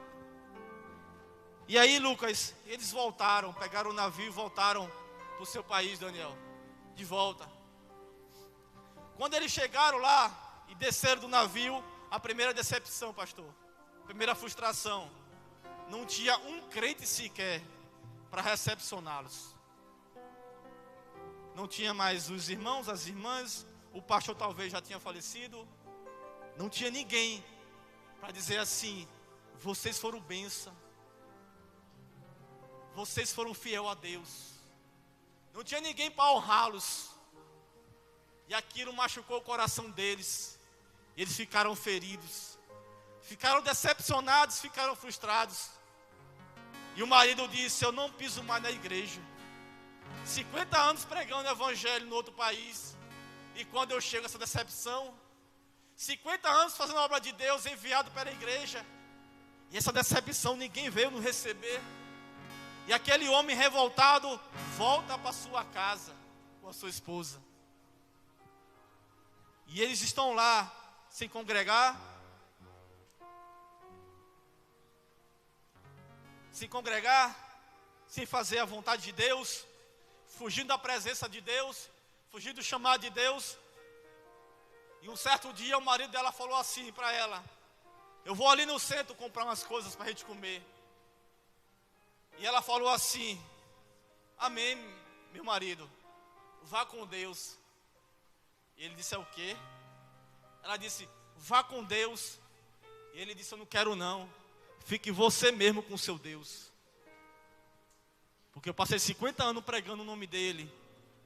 E aí, Lucas, eles voltaram, pegaram o navio e voltaram para o seu país, Daniel, de volta. Quando eles chegaram lá e desceram do navio, a primeira decepção, pastor, a primeira frustração, não tinha um crente sequer para recepcioná-los. Não tinha mais os irmãos, as irmãs, o pastor talvez já tinha falecido. Não tinha ninguém para dizer assim: vocês foram bênção, vocês foram fiel a Deus. Não tinha ninguém para honrá-los. E aquilo machucou o coração deles. Eles ficaram feridos, ficaram decepcionados, ficaram frustrados. E o marido disse: eu não piso mais na igreja. 50 anos pregando o evangelho no outro país, e quando eu chego a essa decepção, 50 anos fazendo a obra de Deus, enviado pela igreja, e essa decepção ninguém veio nos receber. E aquele homem revoltado volta para sua casa com a sua esposa. E eles estão lá sem congregar, sem congregar, sem fazer a vontade de Deus, fugindo da presença de Deus, fugindo do chamado de Deus. E um certo dia o marido dela falou assim para ela: eu vou ali no centro comprar umas coisas para a gente comer. E ela falou assim: amém, meu marido, vá com Deus. E ele disse: é o quê? Ela disse: vá com Deus. E ele disse: eu não quero não, fique você mesmo com o seu Deus. Porque eu passei 50 anos pregando o nome dele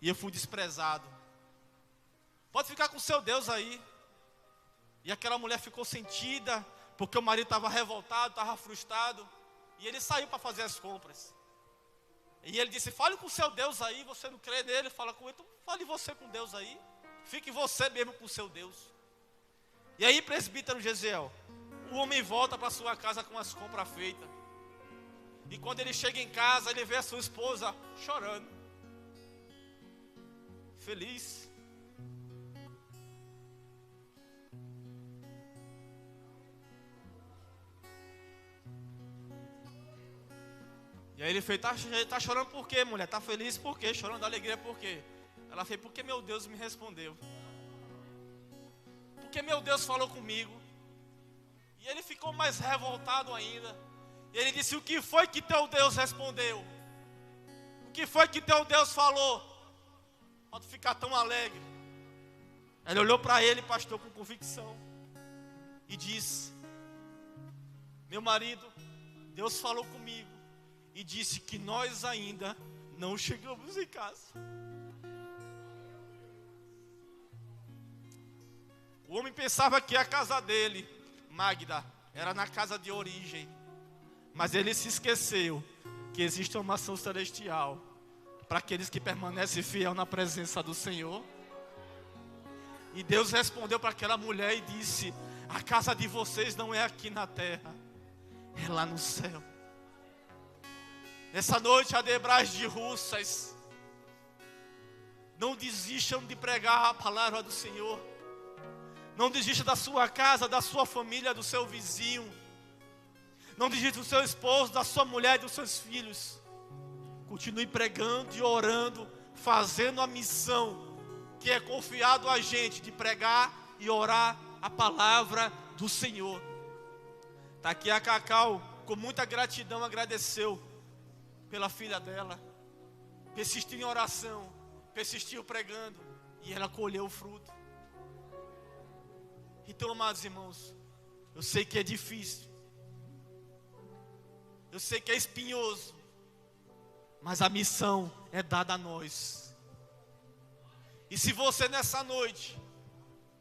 e eu fui desprezado. Pode ficar com o seu Deus aí. E aquela mulher ficou sentida, porque o marido estava revoltado, estava frustrado. E ele saiu para fazer as compras. E ele disse: fale com o seu Deus aí, você não crê nele, fala com ele, então fale você com Deus aí. Fique você mesmo com o seu Deus. E aí, presbítero Gesiel, o homem volta para sua casa com as compras feitas. E quando ele chega em casa, ele vê a sua esposa chorando, feliz. E aí ele fez: tá chorando por quê, mulher? Tá feliz por quê? Chorando da alegria por quê? Ela fez: porque meu Deus me respondeu. Porque meu Deus falou comigo. E ele ficou mais revoltado ainda. E ele disse: o que foi que teu Deus respondeu? O que foi que teu Deus falou? Pode ficar tão alegre. Ele olhou para ele, pastor, com convicção, e disse: meu marido, Deus falou comigo e disse que nós ainda não chegamos em casa. O homem pensava que a casa dele, Magda, era na casa de origem. Mas ele se esqueceu que existe uma mansão celestial para aqueles que permanecem fiel na presença do Senhor. E Deus respondeu para aquela mulher e disse: a casa de vocês não é aqui na terra, é lá no céu. Nessa noite, Adebrais de Russas, não desistam de pregar a palavra do Senhor. Não desista da sua casa, da sua família, do seu vizinho. Não desista do seu esposo, da sua mulher e dos seus filhos. Continue pregando e orando, fazendo a missão que é confiado a gente de pregar e orar a palavra do Senhor. Está aqui a Cacau, com muita gratidão, agradeceu pela filha dela. Persistiu em oração, persistiu pregando, e ela colheu o fruto. Então, amados irmãos, eu sei que é difícil, eu sei que é espinhoso, mas a missão é dada a nós. E se você nessa noite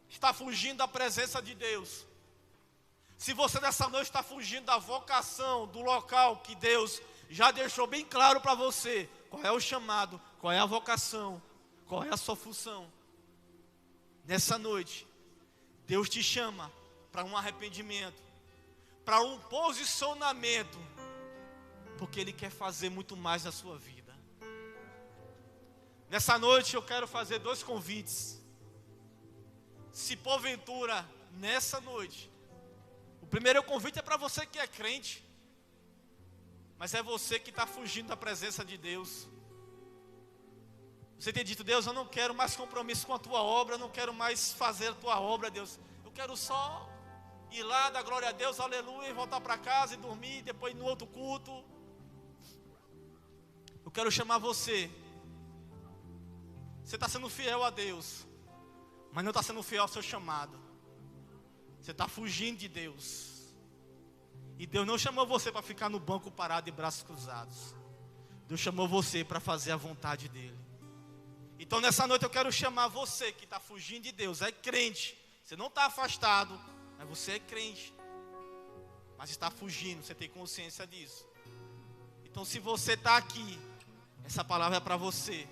está fugindo da presença de Deus, se você nessa noite está fugindo da vocação, do local que Deus já deixou bem claro para você, qual é o chamado, qual é a vocação, qual é a sua função, nessa noite Deus te chama para um arrependimento, para um posicionamento, porque Ele quer fazer muito mais na sua vida. Nessa noite eu quero fazer 2 convites. Se porventura, nessa noite, o primeiro convite é para você que é crente, mas é você que está fugindo da presença de Deus. Você tem dito: Deus, eu não quero mais compromisso com a tua obra, eu não quero mais fazer a tua obra, Deus. Eu quero só ir lá, dar glória a Deus, aleluia, e voltar para casa e dormir, depois no outro culto. Eu quero chamar você. Você está sendo fiel a Deus, mas não está sendo fiel ao seu chamado. Você está fugindo de Deus. E Deus não chamou você para ficar no banco parado de braços cruzados. Deus chamou você para fazer a vontade dEle. Então nessa noite eu quero chamar você que está fugindo de Deus, é crente. Você não está afastado, mas você é crente. Mas está fugindo, você tem consciência disso. Então se você está aqui, essa palavra é para você.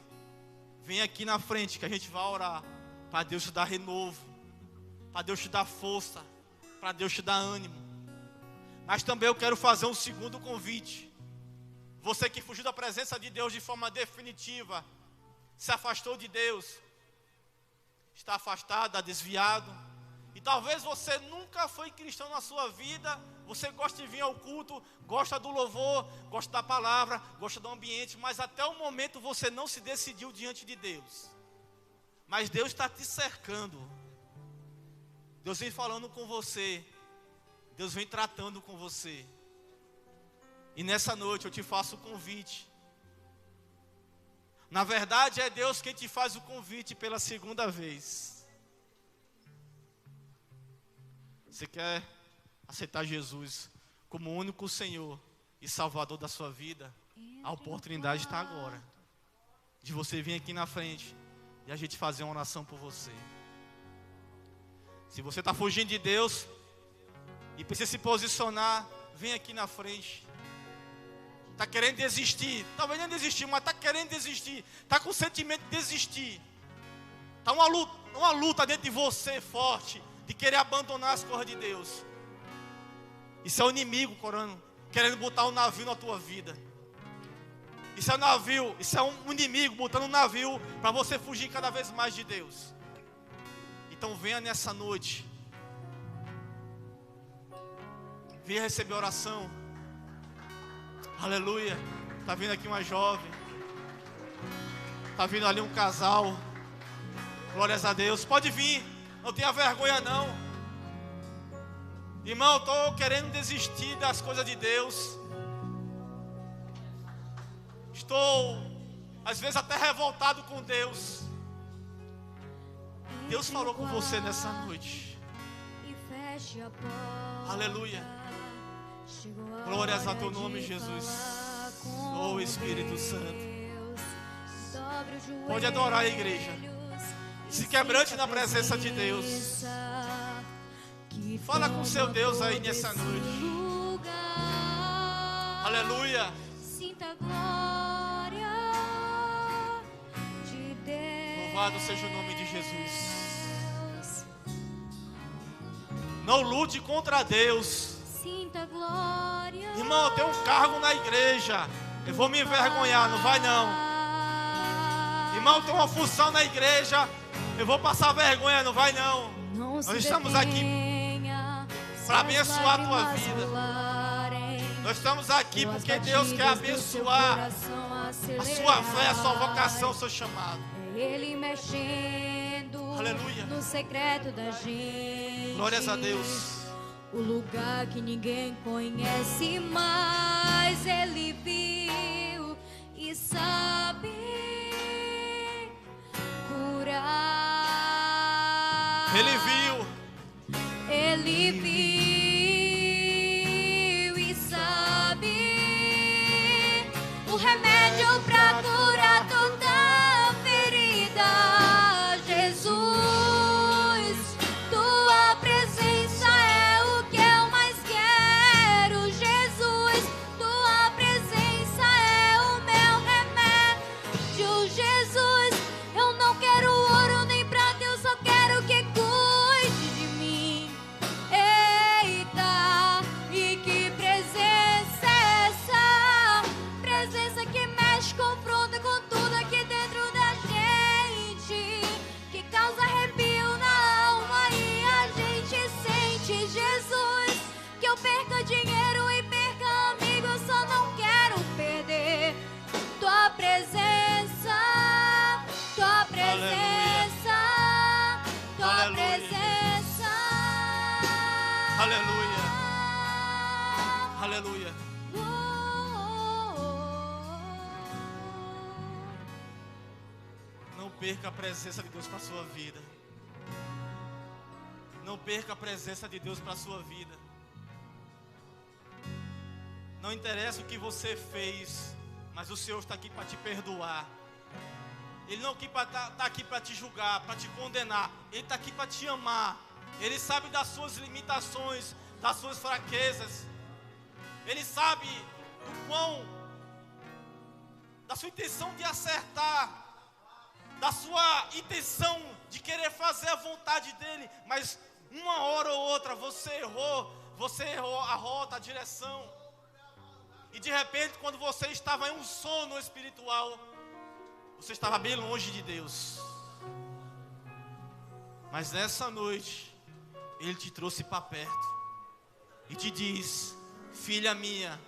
Vem aqui na frente que a gente vai orar, para Deus te dar renovo, para Deus te dar força, para Deus te dar ânimo. Mas também eu quero fazer um segundo convite. Você que fugiu da presença de Deus de forma definitiva, se afastou de Deus, está afastado, está desviado, E talvez você nunca foi cristão na sua vida. Você gosta de vir ao culto, gosta do louvor, gosta da palavra, gosta do ambiente, mas até o momento você não se decidiu diante de Deus. Mas Deus está te cercando. Deus vem falando com você. Deus vem tratando com você. E nessa noite eu te faço o convite. Na verdade é Deus quem te faz o convite pela segunda vez. Você quer aceitar Jesus como o único Senhor e Salvador da sua vida? A oportunidade está agora. De você vir aqui na frente e a gente fazer uma oração por você. Se você está fugindo de Deus e precisa se posicionar, vem aqui na frente. Está querendo desistir, talvez nem desistir, mas está querendo desistir. Está com o sentimento de desistir. Está uma luta dentro de você forte, de querer abandonar as coisas de Deus. Isso é o inimigo querendo botar um navio na tua vida. Isso é um navio, isso é um inimigo botando um navio para você fugir cada vez mais de Deus. Então venha nessa noite. Venha receber oração. Aleluia. Está vindo aqui uma jovem. Está vindo ali um casal. Glórias a Deus. Pode vir. Não tenha vergonha não. Irmão, estou querendo desistir das coisas de Deus. Estou, às vezes, até revoltado com Deus. Deus falou com você nessa noite. Aleluia. Glórias a teu nome, Jesus. Oh Espírito Santo. Pode adorar a igreja. Se quebrante na presença de Deus. Fala com o seu Deus aí nessa noite. Aleluia. Louvado seja o nome de Jesus. Não lute contra Deus. Irmão, eu tenho um cargo na igreja. Eu vou me envergonhar, não vai não. Irmão, eu tenho uma função na igreja. Eu vou passar vergonha, não vai não. Nós estamos aqui para abençoar a tua vida. Nós estamos aqui porque Deus quer abençoar a sua fé, a sua vocação, o seu chamado. Ele mexendo Aleluia. No secreto da gente. Glórias a Deus. O lugar que ninguém conhece, mas Ele viu e sabe curar. Ele viu. Ele viu e sabe o remédio pra curar toda ferida. Jesus, tua presença é o que eu mais quero. Jesus, tua presença é o meu remédio. Jesus, eu não quero ouro nem prata, eu só quero que cuide de mim. Eita, e que presença é essa? Presença que mexe, confronta com tudo aqui dentro da gente, que causa arrepio na alma e a gente sente. Jesus, que eu perca dinheiro e perca amigo, eu só não quero perder tua presença, tua presença, tua Aleluia. presença. Aleluia. Aleluia. Não perca a presença de Deus para a sua vida. Não perca a presença de Deus para a sua vida. Não interessa o que você fez, mas o Senhor está aqui para te perdoar. Ele não está aqui para te julgar, para te condenar. Ele está aqui para te amar. Ele sabe das suas limitações, das suas fraquezas. Ele sabe da sua intenção de acertar, da sua intenção de querer fazer a vontade dele, mas uma hora ou outra você errou a rota, a direção. E de repente, quando você estava em um sono espiritual, você estava bem longe de Deus. Mas nessa noite, Ele te trouxe para perto e te diz: filha minha,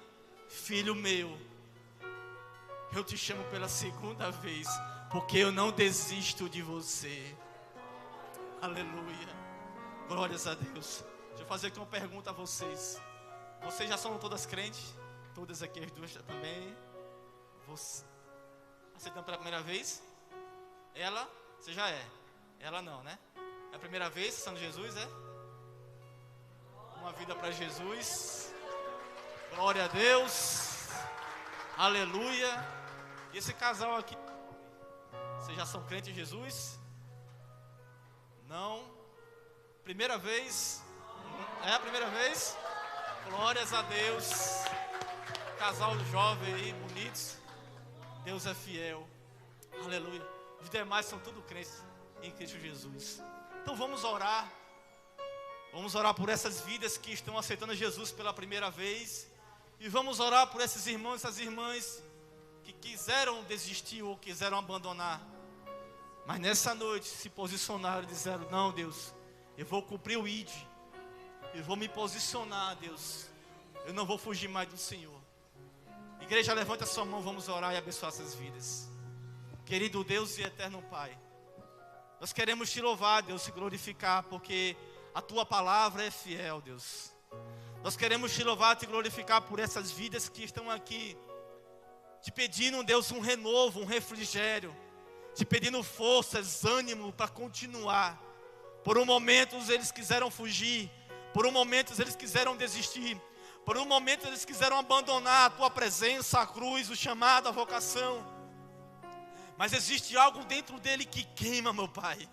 filho meu, eu te chamo pela segunda vez, porque eu não desisto de você. Aleluia. Glórias a Deus. Deixa eu fazer aqui uma pergunta a vocês. Vocês já são todas crentes? Todas aqui, as duas também. Você aceitando pela primeira vez? Ela, você já é. Ela não, né? É a primeira vez acessando Jesus, é? Uma vida para Jesus. Glória a Deus. Aleluia. E esse casal aqui, vocês já são crentes em Jesus? Não? Primeira vez? É a primeira vez? Glórias a Deus. Casal jovem aí, bonitos. Deus é fiel. Aleluia. Os demais são tudo crentes em Cristo Jesus. Então vamos orar. Vamos orar por essas vidas que estão aceitando Jesus pela primeira vez. E vamos orar por esses irmãos e essas irmãs que quiseram desistir ou quiseram abandonar. Mas nessa noite se posicionaram e disseram: não, Deus, eu vou cumprir o ID. Eu vou me posicionar, Deus. Eu não vou fugir mais do Senhor. Igreja, levanta a sua mão, vamos orar e abençoar essas vidas. Querido Deus e eterno Pai, nós queremos te louvar, Deus, te glorificar, porque a tua palavra é fiel, Deus. Nós queremos te louvar, te glorificar por essas vidas que estão aqui, te pedindo, Deus, um renovo, um refrigério, te pedindo forças, ânimo para continuar. Por um momento eles quiseram fugir, por um momento eles quiseram desistir, por um momento eles quiseram abandonar a tua presença, a cruz, o chamado, a vocação. Mas existe algo dentro dele que queima, meu Pai.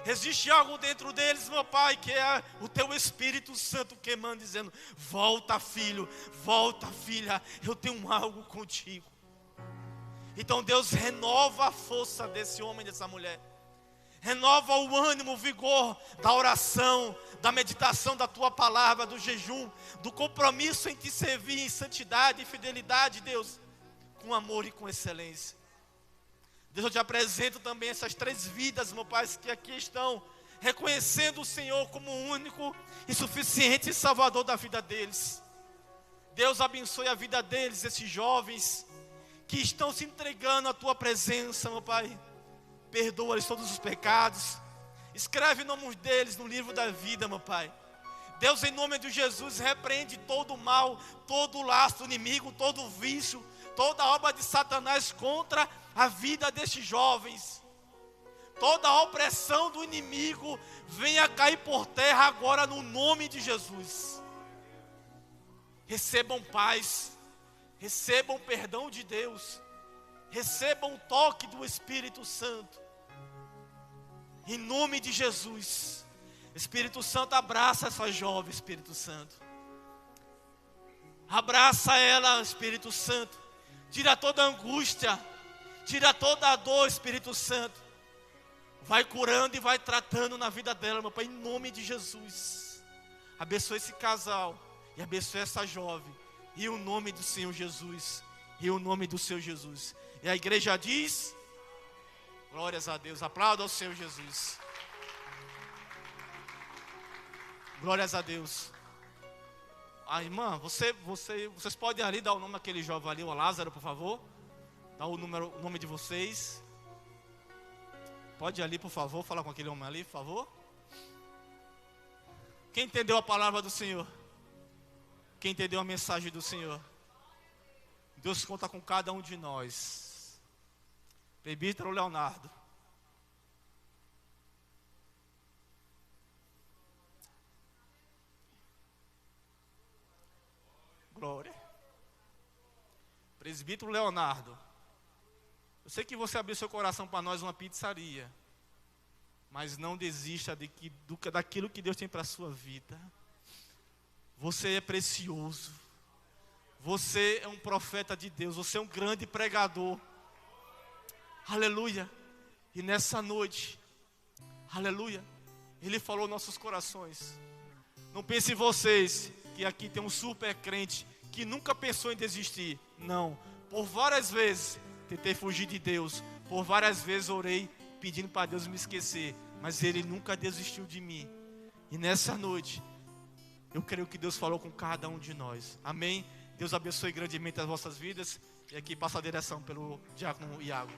Existe algo dentro deles, meu Pai, que é o teu Espírito Santo queimando, dizendo: volta, filho, volta, filha, eu tenho algo contigo. Então Deus, renova a força desse homem, dessa mulher. Renova o ânimo, o vigor da oração, da meditação da tua palavra, do jejum, do compromisso em te servir em santidade e fidelidade, Deus, com amor e com excelência. Deus, eu te apresento também essas 3 vidas, meu Pai, que aqui estão reconhecendo o Senhor como o único e suficiente Salvador da vida deles. Deus, abençoe a vida deles, esses jovens que estão se entregando à tua presença, meu Pai. Perdoa-lhes todos os pecados. Escreve o nome deles no livro da vida, meu Pai. Deus, em nome de Jesus, repreende todo o mal, todo o laço do inimigo, todo o vício, toda a obra de Satanás contra a vida destes jovens. Toda a opressão do inimigo venha cair por terra agora no nome de Jesus. Recebam paz, recebam perdão de Deus, recebam o toque do Espírito Santo. Em nome de Jesus. Espírito Santo, abraça essa jovem, Espírito Santo. Abraça ela, Espírito Santo. Tira toda a angústia, tira toda a dor, Espírito Santo. Vai curando e vai tratando na vida dela, meu Pai, em nome de Jesus. Abençoe esse casal e abençoe essa jovem. E o nome do Senhor Jesus. E o nome do Senhor Jesus. E a igreja diz: glórias a Deus. Aplauda ao Senhor Jesus. Glórias a Deus. Irmã, vocês podem ali dar o nome daquele jovem ali, o Lázaro, por favor. Dá o nome de vocês. Pode ir ali, por favor, falar com aquele homem ali, por favor. Quem entendeu a palavra do Senhor? Quem entendeu a mensagem do Senhor? Deus conta com cada um de nós. Presbítero Leonardo. Glória. Presbítero Leonardo. Eu sei que você abriu seu coração para nós uma pizzaria. Mas não desista daquilo que Deus tem para a sua vida. Você é precioso. Você é um profeta de Deus. Você é um grande pregador. Aleluia. E nessa noite, aleluia, Ele falou nossos corações. Não pense em vocês que aqui tem um super crente que nunca pensou em desistir. Não. Por várias vezes tentei fugir de Deus. Por várias vezes orei pedindo para Deus me esquecer, mas Ele nunca desistiu de mim. E nessa noite, eu creio que Deus falou com cada um de nós. Amém? Deus abençoe grandemente as vossas vidas. E aqui passa a direção pelo diácono Iago.